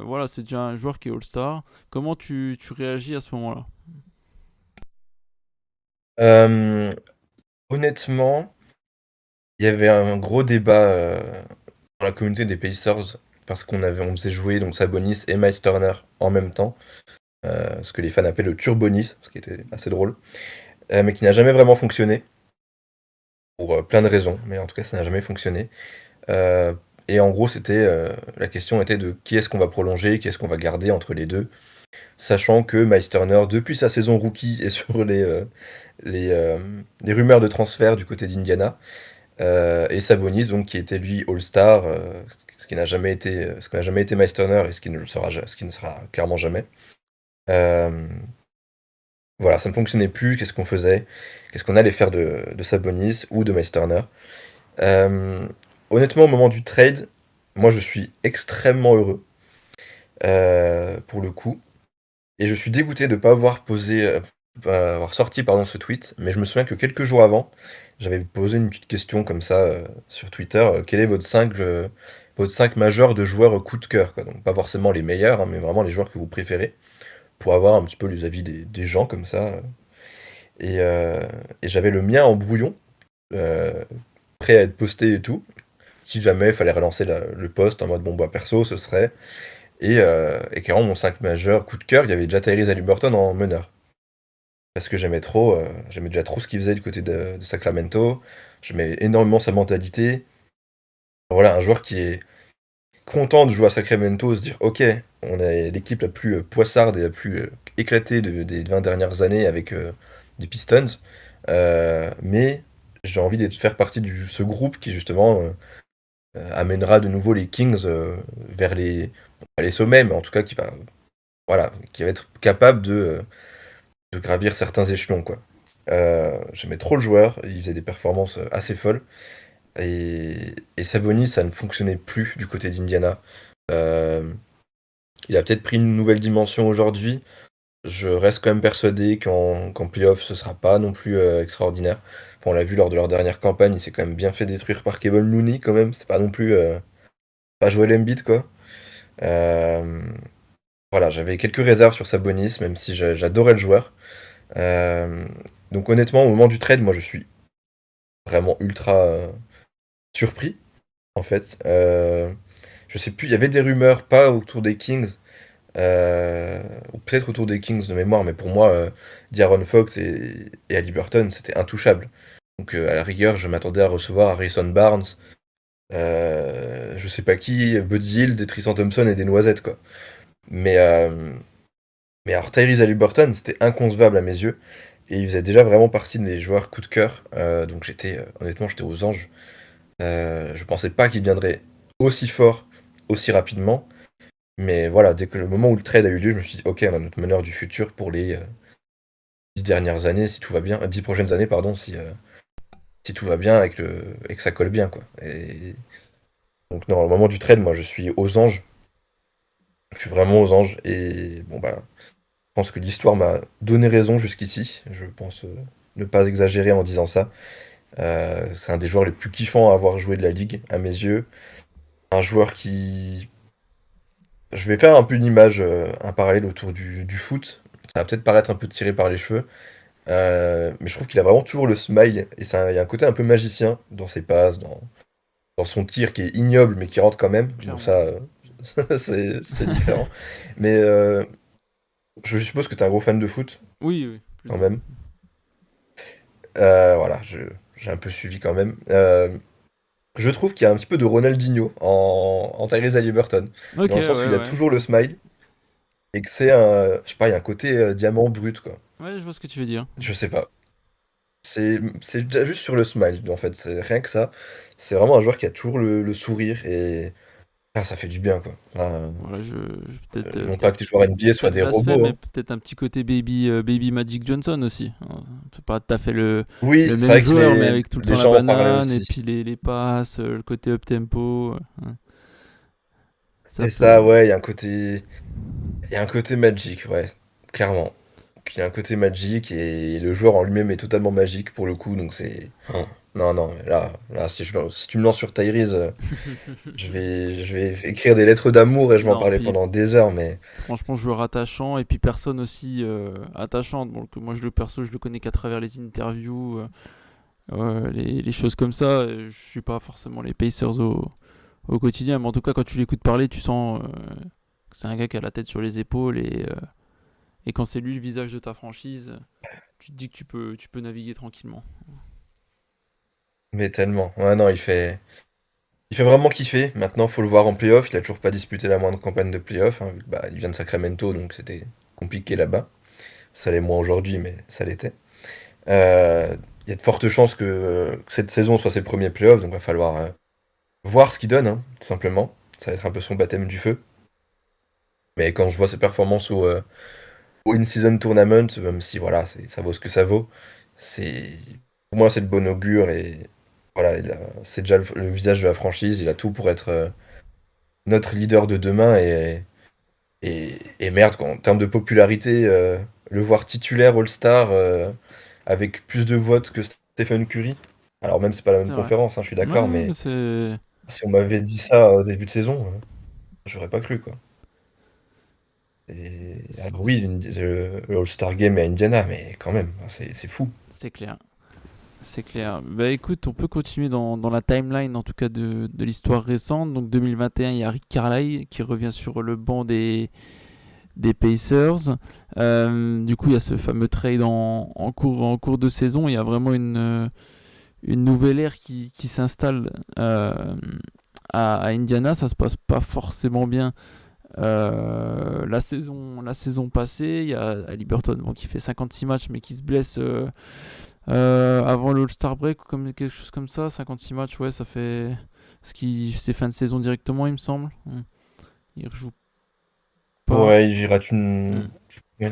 Speaker 1: voilà, c'est déjà un joueur qui est All-Star. Comment tu réagis à ce moment-là?
Speaker 2: Euh, Honnêtement, il y avait un gros débat dans la communauté des Pacers parce on faisait jouer donc Sabonis et Miles Turner en même temps, ce que les fans appellent le Turbonis, ce qui était assez drôle, mais qui n'a jamais vraiment fonctionné pour plein de raisons, mais en tout cas ça n'a jamais fonctionné. Euh, et en gros, la question était de qui est-ce qu'on va prolonger, qui est-ce qu'on va garder entre les deux, sachant que Miles Turner, depuis sa saison rookie, est sur les, euh, les rumeurs de transfert du côté d'Indiana. Et Sabonis, donc, qui était lui All-Star, ce qui n'a jamais été Miles Turner et ce qui ne sera clairement jamais. Euh, voilà, ça ne fonctionnait plus. Qu'est-ce qu'on faisait? Qu'est-ce qu'on allait faire de Sabonis ou de Miles Turner? Euh, Honnêtement, au moment du trade, moi je suis extrêmement heureux pour le coup. Et je suis dégoûté de ne pas pas avoir sorti pardon, ce tweet, mais je me souviens que quelques jours avant, j'avais posé une petite question comme ça sur Twitter. Quel est votre 5 majeur de joueurs coup de cœur, quoi. Donc pas forcément les meilleurs, hein, mais vraiment les joueurs que vous préférez, pour avoir un petit peu les avis des gens comme ça. Et, euh, et j'avais le mien en brouillon, euh, prêt à être posté et tout. Si jamais il fallait relancer le post en mode bon bah perso, ce serait. Et carrément, mon 5 majeur coup de cœur, il y avait déjà Tyrese Haliburton en meneur. Parce que j'aimais déjà trop ce qu'il faisait du côté de Sacramento. J'aimais énormément sa mentalité. Voilà, un joueur qui est content de jouer à Sacramento, se dire ok, on est l'équipe la plus poissarde et la plus éclatée des 20 dernières années avec les Pistons. Mais j'ai envie de faire partie de ce groupe qui justement amènera de nouveau les Kings vers pas les sommets, mais en tout cas voilà, qui va être capable de gravir certains échelons, quoi. J'aimais trop le joueur, il faisait des performances assez folles. Et Sabonis, ça ne fonctionnait plus du côté d'Indiana. Euh, il a peut-être pris une nouvelle dimension aujourd'hui. Je reste quand même persuadé qu'en playoff, ce sera pas non plus extraordinaire. Enfin, on l'a vu lors de leur dernière campagne, il s'est quand même bien fait détruire par Kevin Looney, quand même. C'est pas non plus pas Joel Embiid, quoi. Euh, voilà, j'avais quelques réserves sur Sabonis, même si j'adorais le joueur. Euh, donc honnêtement, au moment du trade, moi je suis vraiment ultra surpris, en fait. Je sais plus, il y avait des rumeurs, pas autour des Kings, ou peut-être autour des Kings de mémoire, mais pour moi, De'Aaron Fox et Haliburton, c'était intouchable. Donc à la rigueur, je m'attendais à recevoir Harrison Barnes, je sais pas qui, Buddy Hield, des Tristan Thompson et des Noisettes, quoi. Mais, euh, mais alors Tyrese Haliburton, c'était inconcevable à mes yeux. Et il faisait déjà vraiment partie des joueurs coup de cœur. Donc honnêtement, j'étais aux anges. Je pensais pas qu'il deviendrait aussi fort, aussi rapidement. Mais voilà, dès que le moment où le trade a eu lieu, je me suis dit, ok, on a notre meneur du futur pour les 10 dernières années, si tout va bien. 10 prochaines années, pardon, si tout va bien et que ça colle bien, quoi. Et donc, non, au moment du trade, moi, je suis aux anges. Je suis vraiment aux anges. Et bon, bah, je pense que l'histoire m'a donné raison jusqu'ici. Je pense ne pas exagérer en disant ça. C'est un des joueurs les plus kiffants à avoir joué de la ligue, à mes yeux. Un joueur qui... Je vais faire un peu une image, un parallèle autour du foot. Ça va peut-être paraître un peu tiré par les cheveux, mais je trouve qu'il a vraiment toujours le smile. Et il y a un côté un peu magicien dans ses passes, dans son tir qui est ignoble, mais qui rentre quand même. Bon,
Speaker 1: clairement.
Speaker 2: ça, c'est différent. Mais je suppose que tu es un gros fan de foot,
Speaker 1: Oui, oui,
Speaker 2: quand
Speaker 1: plutôt.
Speaker 2: même. Voilà, j'ai un peu suivi quand même. Je trouve qu'il y a un petit peu de Ronaldinho en Tyrese Haliburton,
Speaker 1: Ok,
Speaker 2: dans le
Speaker 1: ouais,
Speaker 2: sens où il a
Speaker 1: ouais.
Speaker 2: toujours le smile et que c'est un, je sais pas, il y a un côté diamant brut, quoi.
Speaker 1: Ouais, je vois ce que tu veux dire.
Speaker 2: Je sais pas. C'est déjà juste sur le smile, en fait, c'est rien que ça. C'est vraiment un joueur qui a toujours le sourire et ça fait du bien, quoi. Enfin,
Speaker 1: Voilà, peut-être
Speaker 2: non pas que les joueurs NBA soient
Speaker 1: peut-être
Speaker 2: des
Speaker 1: blasphème,
Speaker 2: robots,
Speaker 1: mais
Speaker 2: hein.
Speaker 1: peut-être un petit côté baby Magic Johnson aussi. Hein, c'est pas tout à fait
Speaker 2: Oui,
Speaker 1: le
Speaker 2: c'est
Speaker 1: même
Speaker 2: vrai que
Speaker 1: joueur, mais avec tout le temps
Speaker 2: les
Speaker 1: la
Speaker 2: gens en parlaient
Speaker 1: banane et
Speaker 2: aussi.
Speaker 1: puis les passes, le côté up tempo. Hein. Ça
Speaker 2: C'est
Speaker 1: peut.
Speaker 2: ça, ouais, il y a un côté magique, ouais, clairement. Il y a un côté magique et le joueur en lui-même est totalement magique pour le coup, donc c'est... Oh, non, non, là si tu me lances sur Tyrese, je vais écrire des lettres d'amour et je vais en
Speaker 1: Non,
Speaker 2: parler
Speaker 1: puis
Speaker 2: pendant des heures, mais...
Speaker 1: franchement, joueur attachant et puis personne aussi attachante. Bon, que moi, je le connais qu'à travers les interviews, les choses comme ça. Je suis pas forcément les Pacers au quotidien, mais en tout cas, quand tu l'écoutes parler, tu sens que c'est un gars qui a la tête sur les épaules et quand c'est lui le visage de ta franchise, tu te dis que tu peux naviguer tranquillement.
Speaker 2: Mais tellement. Ouais, non, il fait vraiment kiffer. Maintenant, faut le voir en playoff. Il a toujours pas disputé la moindre campagne de playoff, hein, vu que, bah, il vient de Sacramento, donc c'était compliqué là-bas. Ça l'est moins aujourd'hui, mais ça l'était. Il y a de fortes chances que cette saison soit ses premiers playoffs, donc va falloir voir ce qu'il donne, hein, tout simplement. Ça va être un peu son baptême du feu. Mais quand je vois ses performances au In-Season Tournament, même si voilà, ça vaut ce que ça vaut, c'est pour moi c'est de bon augure et voilà, c'est déjà le visage de la franchise. Il a tout pour être notre leader de demain et merde, quoi, en termes de popularité, le voir titulaire All-Star avec plus de votes que Stephen Curry. Alors même c'est pas la même
Speaker 1: C'est vrai.
Speaker 2: conférence, hein, je suis d'accord,
Speaker 1: Ouais, mais
Speaker 2: mais
Speaker 1: c'est.
Speaker 2: si on m'avait dit ça au début de saison, j'aurais pas cru quoi. Alors oui, le All-Star Game à Indiana, mais quand même, c'est fou.
Speaker 1: C'est clair. C'est clair. Bah écoute, on peut continuer dans la timeline en tout cas de l'histoire récente. Donc 2021, il y a Rick Carlisle qui revient sur le banc des Pacers. Du coup, il y a ce fameux trade en cours de saison. Il y a vraiment une nouvelle ère qui s'installe à Indiana. Ça se passe pas forcément bien la saison passée. Il y a Haliburton bon, qui fait 56 matchs mais qui se blesse avant le All-Star Break ou comme, quelque chose comme ça. 56 matchs, ouais, ça fait. C'est fin de saison directement, il me semble. Il rejoue pas.
Speaker 2: Ouais, il rate
Speaker 1: Hmm.
Speaker 2: une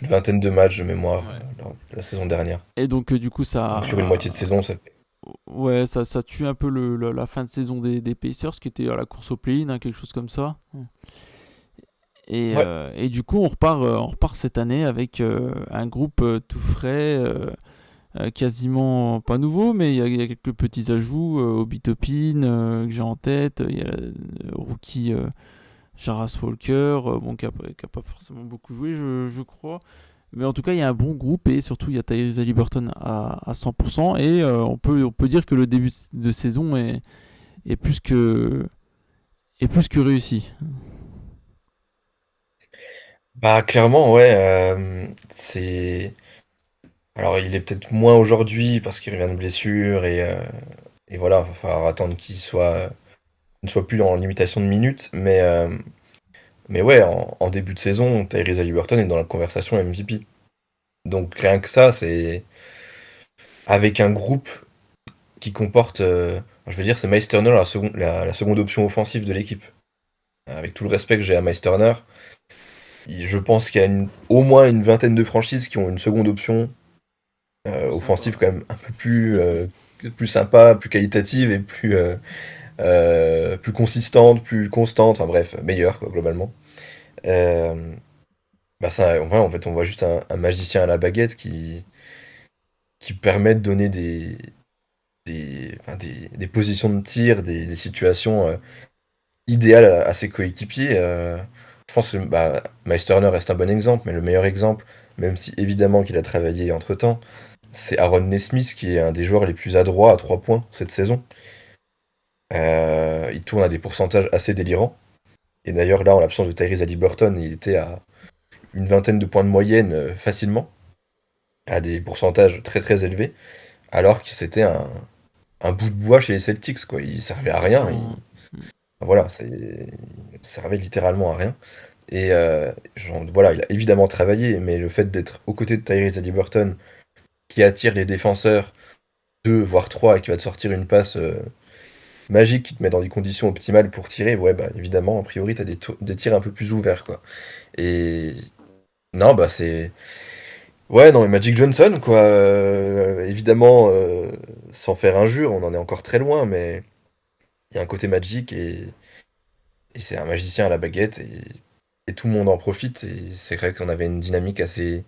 Speaker 2: vingtaine de matchs de mémoire
Speaker 1: Ouais.
Speaker 2: la saison dernière.
Speaker 1: Et donc, du coup,
Speaker 2: Donc sur une moitié de saison, ça fait.
Speaker 1: ouais, ça tue un peu la fin de saison des Pacers qui était à la course au play-in, hein, quelque chose comme ça.
Speaker 2: Ouais.
Speaker 1: Et du coup, on repart cette année avec un groupe tout frais, quasiment pas nouveau, mais il y a quelques petits ajouts. Obi Toppin, que j'ai en tête. Il y a le rookie Jaras Walker, bon, qui a pas forcément beaucoup joué, je crois. Mais en tout cas, il y a un bon groupe et surtout, il y a Tyrese Haliburton à 100%. Et on peut dire que le début de saison est est plus que réussi.
Speaker 2: Bah clairement, ouais. C'est. Alors il est peut-être moins aujourd'hui parce qu'il revient de blessure et voilà, va falloir attendre qu'il ne soit plus en limitation de minutes. Mais ouais, en début de saison, Tyrese Haliburton est dans la conversation MVP. Donc rien que ça, c'est avec un groupe qui comporte, je veux dire, c'est Miles Turner la seconde option offensive de l'équipe. Avec tout le respect que j'ai à Miles Turner, je pense qu'il y a au moins une vingtaine de franchises qui ont une seconde option
Speaker 1: Plus sympa,
Speaker 2: offensive
Speaker 1: ouais.
Speaker 2: quand même un peu plus sympa, plus qualitative et plus consistante, plus constante, enfin bref, meilleure quoi, globalement. Euh, Bah ça, en fait, on voit juste un magicien à la baguette qui permet de donner enfin, des positions de tir, des situations idéales à ses coéquipiers. Je pense que bah, Miles Turner reste un bon exemple, mais le meilleur exemple, même si évidemment qu'il a travaillé entre-temps, c'est Aaron Nesmith qui est un des joueurs les plus adroits à 3 points cette saison. Il tourne à des pourcentages assez délirants. Et d'ailleurs, là, en l'absence de Tyrese Haliburton, il était à une vingtaine de points de moyenne facilement, à des pourcentages très très élevés, alors que c'était un bout de bois chez les Celtics, quoi. Il servait à rien.
Speaker 1: Clairement.
Speaker 2: Voilà, il servait littéralement à rien. Et voilà, il a évidemment travaillé, mais le fait d'être aux côtés de Tyrese Haliburton, qui attire les défenseurs 2 voire 3 et qui va te sortir une passe magique qui te met dans des conditions optimales pour tirer, ouais, bah évidemment, a priori, t'as des tirs un peu plus ouverts, quoi. Et non, bah c'est. Ouais, non, mais Magic Johnson, quoi. Évidemment, sans faire injure, on en est encore très loin, mais il y a un côté Magic et c'est un magicien à la baguette et tout le monde en profite. Et c'est vrai qu'on avait une dynamique assez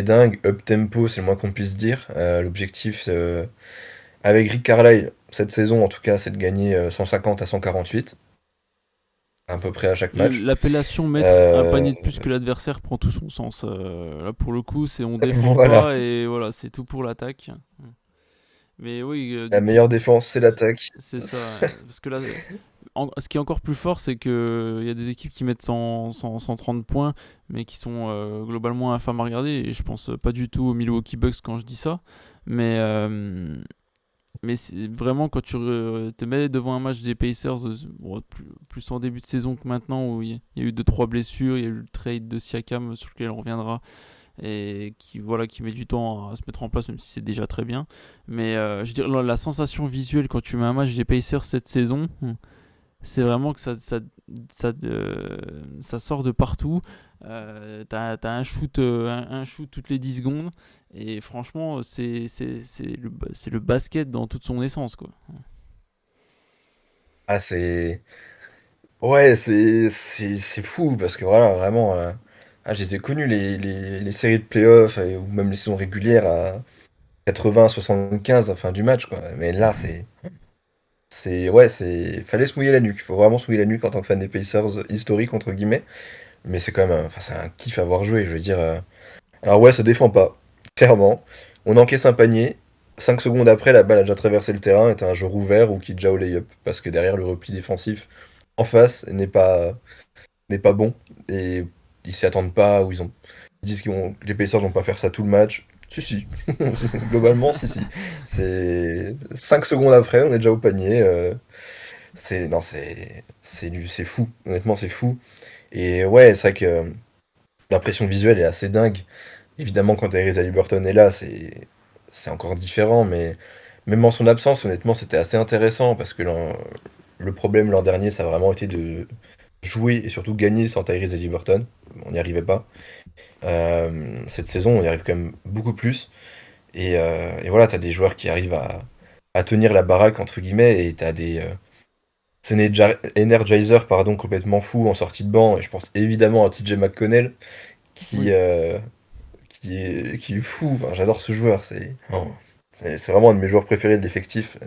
Speaker 2: dingue, up tempo, c'est le moins qu'on puisse dire. L'objectif avec Rick Carlisle, cette saison en tout cas, c'est de gagner 150 à 148, à peu près à chaque match.
Speaker 1: L'appellation mettre un
Speaker 2: Euh,
Speaker 1: panier de plus que l'adversaire prend tout son sens. Là, pour le coup, c'est on défend
Speaker 2: voilà,
Speaker 1: pas et voilà, c'est tout pour l'attaque. Mais oui,
Speaker 2: la
Speaker 1: du coup,
Speaker 2: meilleure défense, c'est l'attaque.
Speaker 1: c'est ça. Parce que là, ce qui est encore plus fort, c'est qu'il y a des équipes qui mettent 130 points, mais qui sont globalement infâmes à regarder. Et je pense pas du tout aux Milwaukee Bucks quand je dis ça. Mais, c'est vraiment quand tu te mets devant un match des Pacers, bon, plus en début de saison que maintenant, où il y a eu 2-3 blessures, il y a eu le trade de Siakam sur lequel on reviendra, et qui met du temps à se mettre en place, même si c'est déjà très bien. Mais je veux dire, la sensation visuelle quand tu mets un match des Pacers cette saison, c'est vraiment que ça sort de partout. T'as un shoot toutes les 10 secondes. Et franchement, c'est le basket dans toute son essence, quoi.
Speaker 2: Ah, c'est. Ouais, c'est fou parce que voilà, vraiment, ah, je les ai connus les séries de playoffs ou même les saisons régulières à 80-75 à la fin du match, quoi. Mais là, ouais, fallait se mouiller la nuque. Faut vraiment se mouiller la nuque en tant que fan des Pacers historiques, entre guillemets. Mais c'est quand même, enfin, c'est un kiff à voir jouer, je veux dire. Alors ouais, ça défend pas, clairement. On encaisse un panier. 5 secondes après, la balle a déjà traversé le terrain et t'as un joueur ouvert ou qui déjà au lay-up. Parce que derrière, le repli défensif en face n'est pas bon. Et ils s'y attendent pas, ou ils disent que les Pacers vont pas faire ça tout le match. Si, si. Globalement, si, si. C'est 5 secondes après, on est déjà au panier. Non, c'est fou. Honnêtement, c'est fou. Et ouais, c'est vrai que l'impression visuelle est assez dingue. Évidemment, quand Tyrese Haliburton est là, c'est encore différent, mais même en son absence, honnêtement, c'était assez intéressant parce que le problème l'an dernier, ça a vraiment été de jouer et surtout gagner sans Tyrese Haliburton. On n'y arrivait pas. Cette saison, on y arrive quand même beaucoup plus. Et voilà, t'as des joueurs qui arrivent à tenir la baraque, entre guillemets, et t'as des Energizer, pardon, complètement fous en sortie de banc. Et je pense évidemment à TJ McConnell qui,
Speaker 1: Oui.
Speaker 2: euh, qui est fou. Enfin, j'adore ce joueur. C'est vraiment un de mes joueurs préférés de l'effectif.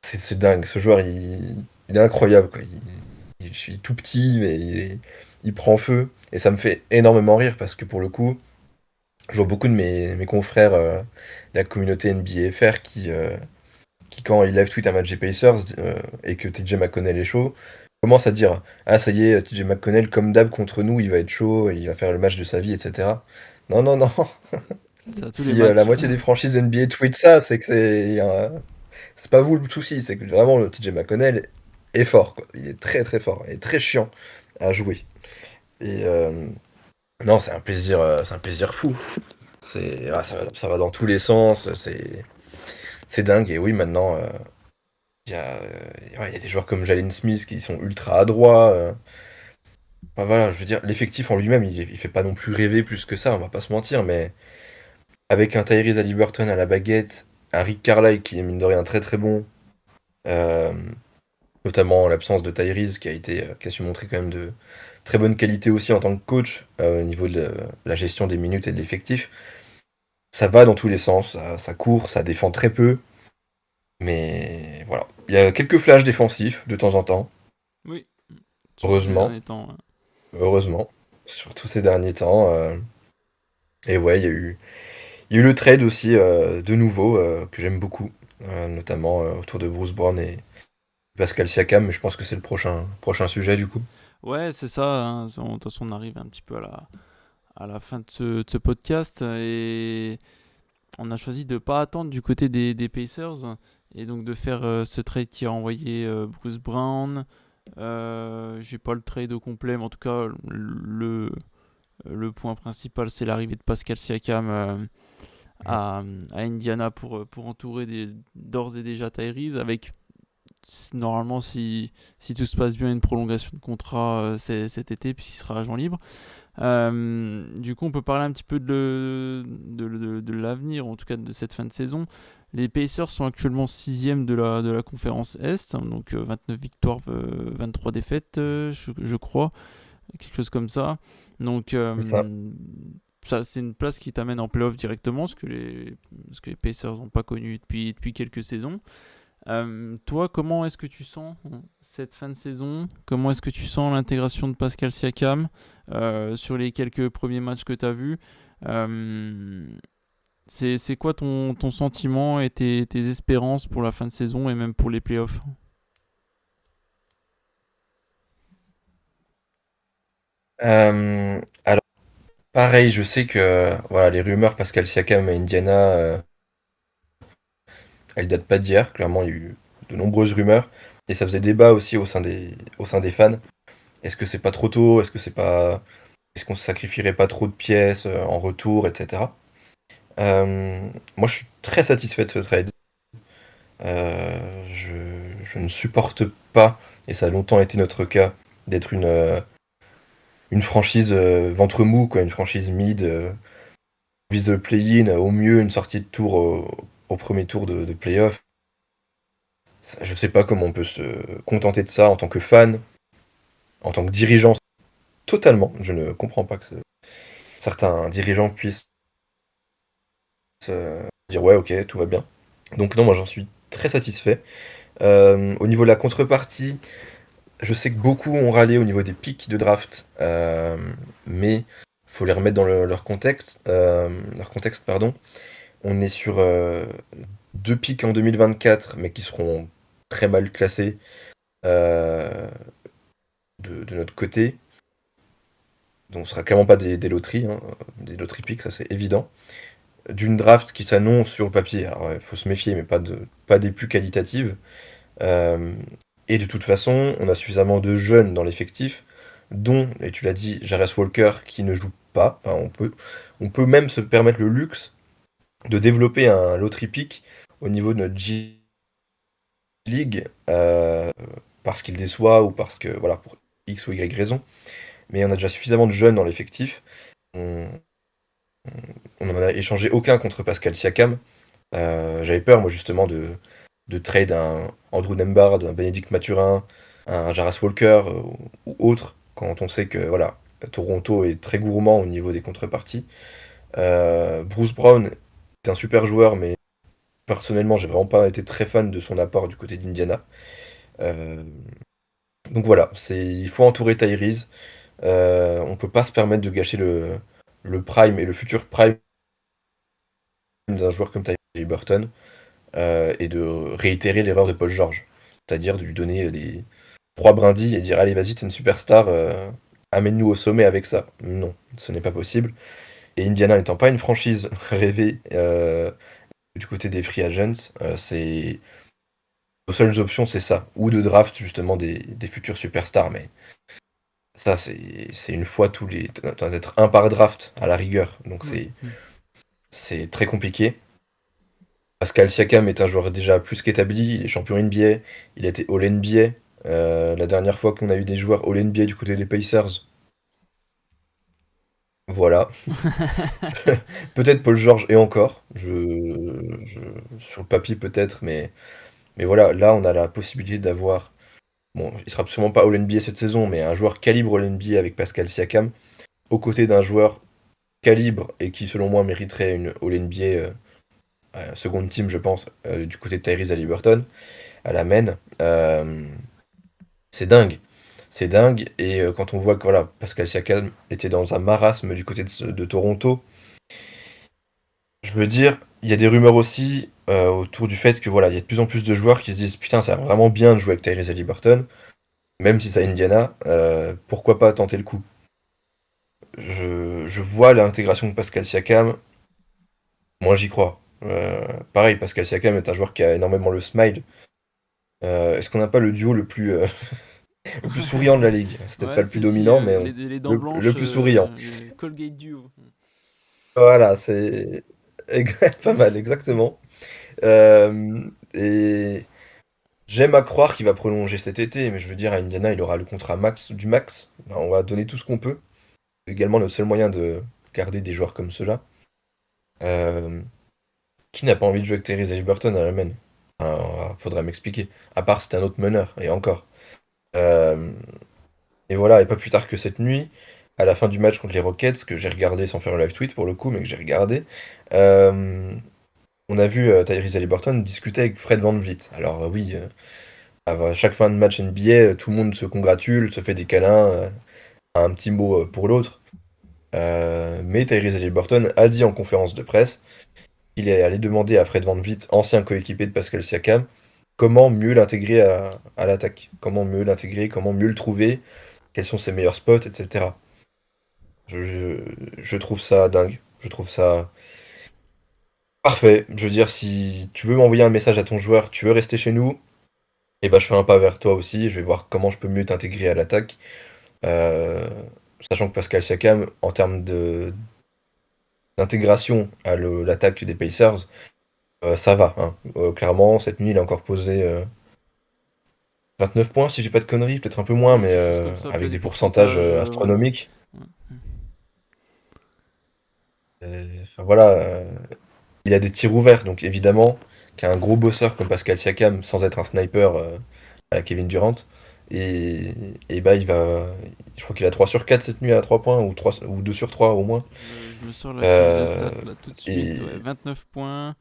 Speaker 2: C'est dingue. Ce joueur, il est incroyable, quoi. Je suis tout petit, mais il prend feu. Et ça me fait énormément rire parce que pour le coup, je vois beaucoup de mes confrères de la communauté NBA FR qui, quand ils live tweet un match des Pacers et que TJ McConnell est chaud, commencent à dire: Ah, ça y est, TJ McConnell, comme d'hab contre nous, il va être chaud, il va faire le match de sa vie, etc. Non, non, non.
Speaker 1: C'est à tous les
Speaker 2: Si la
Speaker 1: matchs.
Speaker 2: moitié des franchises NBA tweetent ça, c'est que c'est pas vous le souci, c'est que vraiment le TJ McConnell est fort, quoi. Il est très très fort, il est très chiant à jouer. Et non, c'est un plaisir fou. Ça va dans tous les sens, c'est dingue. Et oui, maintenant, ouais, il y a des joueurs comme Jalen Smith qui sont ultra adroits. Enfin, voilà, je veux dire, l'effectif en lui-même, il fait pas non plus rêver plus que ça, on va pas se mentir, mais avec un Tyrese Haliburton à la baguette, un Rick Carlisle qui est mine de rien très très bon, euh, notamment en l'absence de Tyrese qui a su montrer quand même de très bonne qualité aussi en tant que coach au niveau de la gestion des minutes et de l'effectif. Ça va dans tous les sens, ça court, ça défend très peu, mais voilà. Il y a quelques flashs défensifs de temps en temps,
Speaker 1: Oui, surtout ces
Speaker 2: heureusement,
Speaker 1: derniers temps.
Speaker 2: heureusement, surtout ces derniers temps. Et ouais, il y a eu le trade aussi de nouveau que j'aime beaucoup. notamment autour de Bruce Brown et Pascal Siakam, mais je pense que c'est le prochain sujet du coup.
Speaker 1: Ouais, c'est ça, hein. De toute façon, on arrive un petit peu à la fin de ce podcast et on a choisi de ne pas attendre du côté des Pacers et donc de faire ce trade qui a envoyé Bruce Brown. J'ai pas le trade au complet, mais en tout cas, le point principal, c'est l'arrivée de Pascal Siakam
Speaker 2: Mhm.
Speaker 1: à Indiana pour entourer d'ores et déjà Tyrese avec normalement si tout se passe bien une prolongation de contrat cet été puisqu'il sera agent libre. Du coup, on peut parler un petit peu de l'avenir, en tout cas de cette fin de saison. Les Pacers sont actuellement 6e de la conférence Est, donc 29 victoires, 23 défaites, je crois, quelque chose comme ça. Donc,
Speaker 2: C'est ça.
Speaker 1: ça, c'est une place qui t'amène en playoff directement, ce que les Pacers n'ont pas connu depuis quelques saisons. Toi, comment est-ce que tu sens cette fin de saison? Comment est-ce que tu sens l'intégration de Pascal Siakam sur les quelques premiers matchs que tu as vus? Euh, c'est quoi ton sentiment et tes espérances pour la fin de saison et même pour les playoffs?
Speaker 2: Alors pareil, je sais que voilà, les rumeurs Pascal Siakam à Indiana, elles datent pas d'hier. Clairement, il y a eu de nombreuses rumeurs et ça faisait débat aussi au sein des fans. Est-ce que c'est pas trop tôt? Est-ce qu'on se sacrifierait pas trop de pièces en retour, etc. Moi, je suis très satisfait de ce trade. Je ne supporte pas, et ça a longtemps été notre cas, d'être une franchise ventre mou, quoi, une franchise mid, vise le play-in, au mieux une sortie de tour au premier tour de play-off. Je sais pas comment on peut se contenter de ça en tant que fan, en tant que dirigeant, totalement. Je ne comprends pas que certains dirigeants puissent dire ouais, ok, tout va bien. Donc non, moi j'en suis très satisfait. Au niveau de la contrepartie, je sais que beaucoup ont râlé au niveau des pics de draft, mais faut les remettre dans leur contexte, pardon. On est sur deux pics en 2024, mais qui seront très mal classés euh, de notre côté. Donc ce sera clairement pas des loteries, hein, des loteries pics, ça c'est évident. D'une draft qui s'annonce sur le papier, alors il faut se méfier, mais pas des plus qualitatives. Euh, et de toute façon, on a suffisamment de jeunes dans l'effectif, dont, et tu l'as dit, Jarvis Walker qui ne joue pas. Enfin, on peut même se permettre le luxe de développer un lottery pick au niveau de notre G League, parce qu'il déçoit ou parce que, voilà, pour X ou Y raison. Mais on a déjà suffisamment de jeunes dans l'effectif. On n'en a échangé aucun contre Pascal Siakam. J'avais peur, moi, justement, de trade un Andrew Nembhard, un Bénédicte Mathurin, un Jarras Walker ou autre, quand on sait que voilà, Toronto est très gourmand au niveau des contreparties. Bruce Brown est un super joueur, mais personnellement, j'ai vraiment pas été très fan de son apport du côté d'Indiana. Euh, donc voilà, il faut entourer Tyrese. On peut pas se permettre de gâcher le prime et le futur prime d'un joueur comme Tyrese Haliburton. Et de réitérer l'erreur de Paul George. C'est-à-dire de lui donner des trois brindilles et dire allez vas-y t'es une superstar, amène-nous au sommet avec ça. Non, ce n'est pas possible. Et Indiana n'étant pas une franchise rêvée du côté des free agents, aux seules options c'est ça. Ou de draft justement des futurs superstars. Mais ça c'est une fois tous les. T'en as être un par draft à la rigueur. Donc
Speaker 1: Oui.
Speaker 2: c'est très compliqué. Pascal Siakam est un joueur déjà plus qu'établi, il est champion NBA, il a été All NBA. La dernière fois qu'on a eu des joueurs All NBA du côté des Pacers, voilà. Peut-être Paul George et encore, sur le papier peut-être, mais voilà, là on a la possibilité d'avoir, bon, il sera sûrement pas All NBA cette saison, mais un joueur calibre All NBA avec Pascal Siakam, aux côtés d'un joueur calibre et qui selon moi mériterait une All NBA seconde team, je pense, du côté de Tyrese Haliburton à la main. C'est dingue. C'est dingue. Et quand on voit que voilà, Pascal Siakam était dans un marasme du côté de Toronto, Je veux dire, il y a des rumeurs aussi autour du fait que voilà, il y a de plus en plus de joueurs qui se disent putain, ça a vraiment bien de jouer avec Tyrese Haliburton, même si c'est à Indiana, pourquoi pas tenter le coup? Je vois l'intégration de Pascal Siakam, moi j'y crois. Pareil, Pascal Siakam est un joueur qui a énormément le smile. Est-ce qu'on n'a pas le duo le plus souriant de la ligue? C'est peut-être pas
Speaker 1: Ouais,
Speaker 2: le plus
Speaker 1: celle-ci,
Speaker 2: dominant, mais
Speaker 1: les dents
Speaker 2: le
Speaker 1: blanches,
Speaker 2: plus souriant.
Speaker 1: les Colgate Duo.
Speaker 2: Voilà, c'est pas mal, exactement. Et j'aime à croire qu'il va prolonger cet été, mais je veux dire, à Indiana, il aura le contrat max du max. Ben, on va donner tout ce qu'on peut. C'est également le seul moyen de garder des joueurs comme ceux-là. Euh, qui n'a pas envie de jouer avec Tyrese Haliburton à la main? Faudrait m'expliquer. À part c'est un autre meneur, et encore. Euh, et voilà, et pas plus tard que cette nuit, à la fin du match contre les Rockets, que j'ai regardé sans faire un live tweet pour le coup, mais que j'ai regardé, euh, on a vu Tyrese Haliburton discuter avec Fred VanVleet. Alors oui, à chaque fin de match NBA, tout le monde se congratule, se fait des câlins, un petit mot pour l'autre. Mais Tyrese Haliburton a dit en conférence de presse qu'il est allé demander à Fred VanVleet, ancien coéquipier de Pascal Siakam, comment mieux l'intégrer à l'attaque. Comment mieux l'intégrer, comment mieux le trouver, quels sont ses meilleurs spots, etc. Je trouve ça dingue. Je trouve ça parfait. Je veux dire, si tu veux m'envoyer un message à ton joueur, tu veux rester chez nous, et ben je fais un pas vers toi aussi. Je vais voir comment je peux mieux t'intégrer à l'attaque. Euh, Sachant que Pascal Siakam, en termes d'intégration à l'attaque des Pacers, ça va, hein. Clairement, cette nuit, il a encore posé 29 points, si j'ai pas de conneries, peut-être un peu moins, mais
Speaker 1: Quelque chose comme ça, puis il
Speaker 2: avec
Speaker 1: y a des
Speaker 2: des pourcentages
Speaker 1: pourcentages.
Speaker 2: astronomiques.
Speaker 1: Ouais.
Speaker 2: Enfin, voilà, il a des tirs ouverts, donc évidemment qu'un gros bosseur comme Pascal Siakam, sans être un sniper à la Kevin Durant, et bah je crois qu'il a 3 sur 4 cette nuit à 3 points, ou 2 sur 3 au moins.
Speaker 1: Je me sors la fiche de
Speaker 2: Euh,
Speaker 1: stats là tout de suite. Ouais,
Speaker 2: et
Speaker 1: 29 points.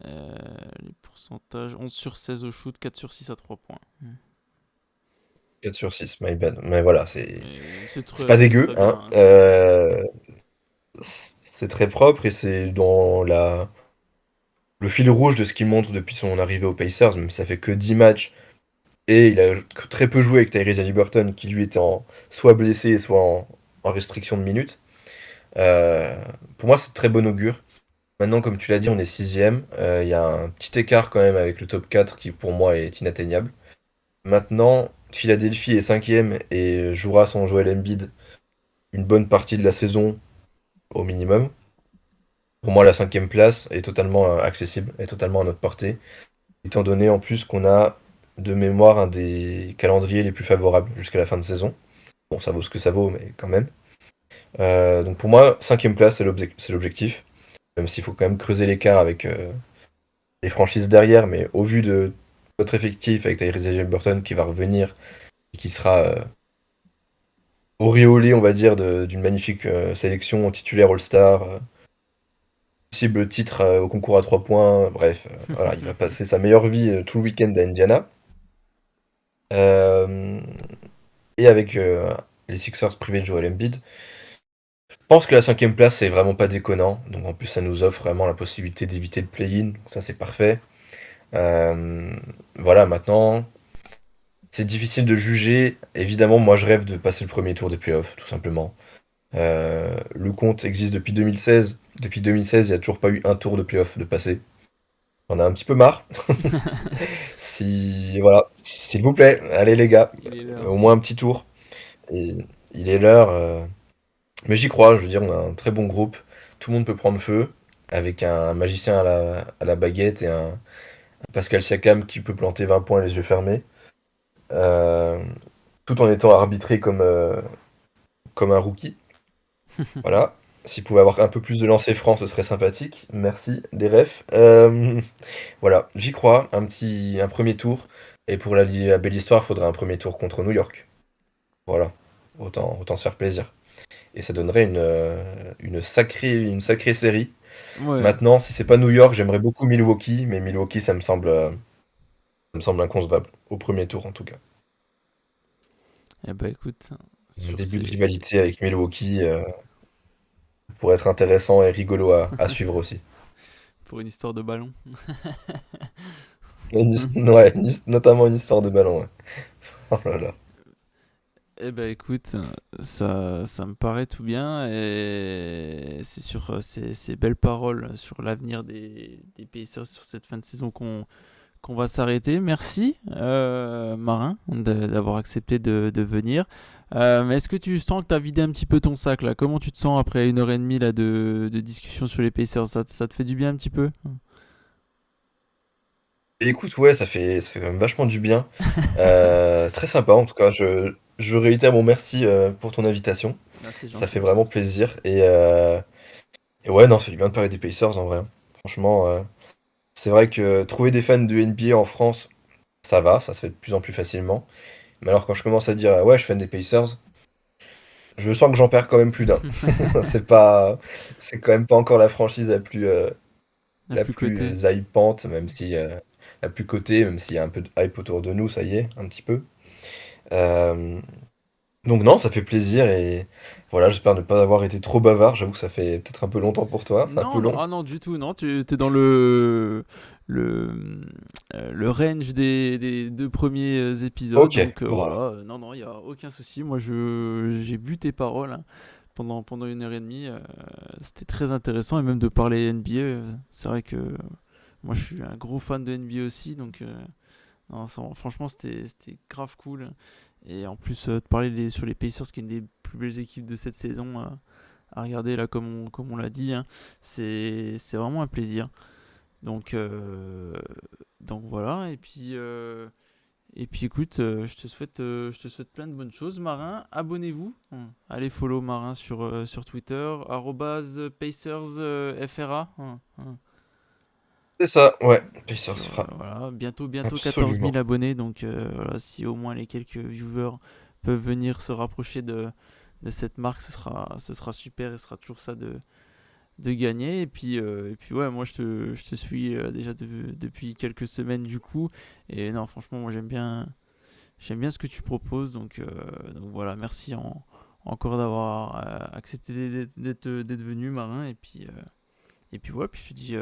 Speaker 1: Euh, les pourcentages 11 sur 16 au shoot, 4 sur 6 à 3 points.
Speaker 2: 4 sur 6, my bad. Mais voilà,
Speaker 1: Mais
Speaker 2: c'est pas
Speaker 1: c'est
Speaker 2: dégueu,
Speaker 1: très bien,
Speaker 2: hein.
Speaker 1: hein, c'est.
Speaker 2: C'est très propre et c'est dans le fil rouge de ce qu'il montre depuis son arrivée aux Pacers, même si ça fait que 10 matchs. Et il a très peu joué avec Tyrese Haliburton, qui lui était soit blessé, soit en restriction de minutes. Euh, pour moi, c'est de très bon augure. Maintenant, comme tu l'as dit, on est sixième. Il y a un petit écart quand même avec le top 4 qui, pour moi, est inatteignable. Maintenant, Philadelphie est cinquième et jouera sans Joel Embiid une bonne partie de la saison au minimum. Pour moi, la cinquième place est totalement accessible, est totalement à notre portée, étant donné en plus qu'on a de mémoire un des calendriers les plus favorables jusqu'à la fin de saison. Bon, ça vaut ce que ça vaut, mais quand même. Donc pour moi, cinquième place, c'est l'objectif. Même s'il faut quand même creuser l'écart avec les franchises derrière, mais au vu de notre effectif avec Tyrese Haliburton qui va revenir et qui sera auréolé, on va dire, d'une magnifique sélection titulaire All-Star, possible titre au concours à 3 points, bref, voilà, il va passer sa meilleure vie tout le week-end à Indiana. Euh, et avec les Sixers privés de Joel Embiid. Je pense que la cinquième place, c'est vraiment pas déconnant. Donc en plus, ça nous offre vraiment la possibilité d'éviter le play-in. Ça, c'est parfait. Euh, voilà, maintenant, c'est difficile de juger. Évidemment, moi, je rêve de passer le premier tour des playoffs, tout simplement. Le compte existe depuis 2016. Depuis 2016, il n'y a toujours pas eu un tour de playoff de passé. On a un petit peu marre. Si, voilà, s'il vous plaît, allez les gars,
Speaker 1: Il est là.
Speaker 2: au moins un petit tour. Et il est l'heure. Mais j'y crois, je veux dire, on a un très bon groupe. Tout le monde peut prendre feu, avec un magicien à la baguette et un Pascal Siakam qui peut planter 20 points les yeux fermés. Euh, Tout en étant arbitré comme un rookie. Voilà. S'il pouvait avoir un peu plus de lancers francs, ce serait sympathique. Merci, les refs. Voilà, j'y crois. Un premier tour. Et pour la belle histoire, il faudrait un premier tour contre New York. Voilà. Autant se faire plaisir. Et ça donnerait une sacrée série.
Speaker 1: Ouais.
Speaker 2: Maintenant, si c'est pas New York, j'aimerais beaucoup Milwaukee, mais Milwaukee, ça me semble inconcevable. Au premier tour, en tout cas.
Speaker 1: Eh bah écoute,
Speaker 2: Un
Speaker 1: sur
Speaker 2: début de
Speaker 1: ces.
Speaker 2: rivalité avec Milwaukee. pour être intéressant et rigolo à suivre aussi.
Speaker 1: Pour une histoire de ballon.
Speaker 2: Ouais, notamment une histoire de ballon, ouais. Oh là là.
Speaker 1: Eh ben écoute, ça me paraît tout bien et c'est sur ces belles paroles sur l'avenir des Pacers sur cette fin de saison qu'on va s'arrêter. Merci Marin d'avoir accepté de venir. Mais est-ce que tu sens que tu as vidé un petit peu ton sac là? Comment tu te sens après 1 heure et demie là, de discussion sur les Pacers? Ça te fait du bien un petit peu?
Speaker 2: Et écoute, ouais, ça fait quand même vachement du bien. Très sympa en tout cas. Je réitère mon merci pour ton invitation.
Speaker 1: Ah, c'est
Speaker 2: Ça fait
Speaker 1: gentil.
Speaker 2: vraiment plaisir. Et ouais, non, ça fait du bien de parler des Pacers en vrai. Franchement, c'est vrai que trouver des fans de NBA en France, ça va, ça se fait de plus en plus facilement. Mais alors quand je commence à dire ouais, je suis fan des Pacers, je sens que j'en perds quand même plus d'un. C'est pas, c'est quand même pas encore la franchise
Speaker 1: La
Speaker 2: la
Speaker 1: plus
Speaker 2: plus
Speaker 1: cotée.
Speaker 2: hypante, même si la plus cotée, même s'il y a un peu de hype autour de nous, ça y est, un petit peu. Euh, donc non, ça fait plaisir et voilà, j'espère ne pas avoir été trop bavard. J'avoue que ça fait peut-être un peu longtemps pour toi, un peu
Speaker 1: Non, non,
Speaker 2: long.
Speaker 1: ah non, du tout, non, tu es dans le range des 2 premiers épisodes,
Speaker 2: Ok,
Speaker 1: donc
Speaker 2: bon,
Speaker 1: voilà, non, non, il n'y a aucun souci. Moi, j'ai bu tes paroles hein, pendant 1 heure et demie, c'était très intéressant, et même de parler NBA, c'est vrai que moi je suis un gros fan de NBA aussi, donc non, franchement, c'était grave cool. Et en plus, de parler sur les Pacers, qui est une des plus belles équipes de cette saison à regarder, là, comme on l'a dit, hein, c'est vraiment un plaisir. Donc, donc voilà. Et puis écoute, je te souhaite plein de bonnes choses, Marin. Abonnez-vous. Allez follow Marin sur Twitter, @PacersFRA.
Speaker 2: c'est ça, ouais, Pacers fera
Speaker 1: Voilà, bientôt 14 000
Speaker 2: absolument.
Speaker 1: abonnés, donc voilà, si au moins les quelques viewers peuvent venir se rapprocher de cette marque, ce sera super et ce sera toujours ça de gagner. Et puis ouais, moi je te suis déjà depuis quelques semaines du coup, et non, franchement, moi j'aime bien ce que tu proposes, donc voilà, merci encore d'avoir accepté d'être venu, Marin, et puis ouais, puis je te dis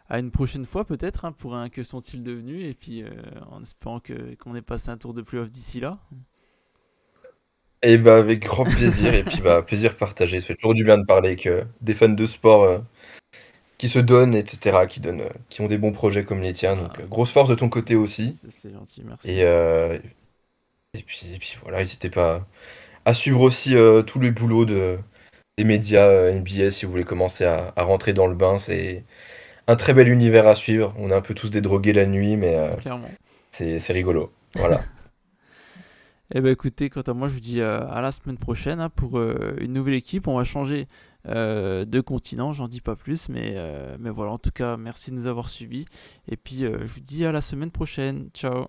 Speaker 1: à une prochaine fois peut-être hein, pour un que sont-ils devenus et puis en espérant qu'on ait passé un tour de playoff d'ici là.
Speaker 2: Et bah avec grand plaisir et puis bah plaisir partagé. Ça fait toujours du bien de parler avec des fans de sport qui se donnent, etc., qui ont des bons projets comme les tiens. Donc
Speaker 1: Ah,
Speaker 2: grosse force de ton côté
Speaker 1: c'est
Speaker 2: aussi.
Speaker 1: c'est- c'est gentil, merci.
Speaker 2: Et, euh, et puis voilà, n'hésitez pas à suivre aussi tout le boulot des médias NBA si vous voulez commencer à rentrer dans le bain. C'est un très bel univers à suivre. On est un peu tous des drogués la nuit, mais
Speaker 1: Clairement.
Speaker 2: c'est rigolo. Voilà.
Speaker 1: Eh ben écoutez, quant à moi, je vous dis à la semaine prochaine hein, pour une nouvelle équipe. On va changer de continent, j'en dis pas plus, mais voilà, en tout cas, merci de nous avoir suivis. Et puis, je vous dis à la semaine prochaine. Ciao.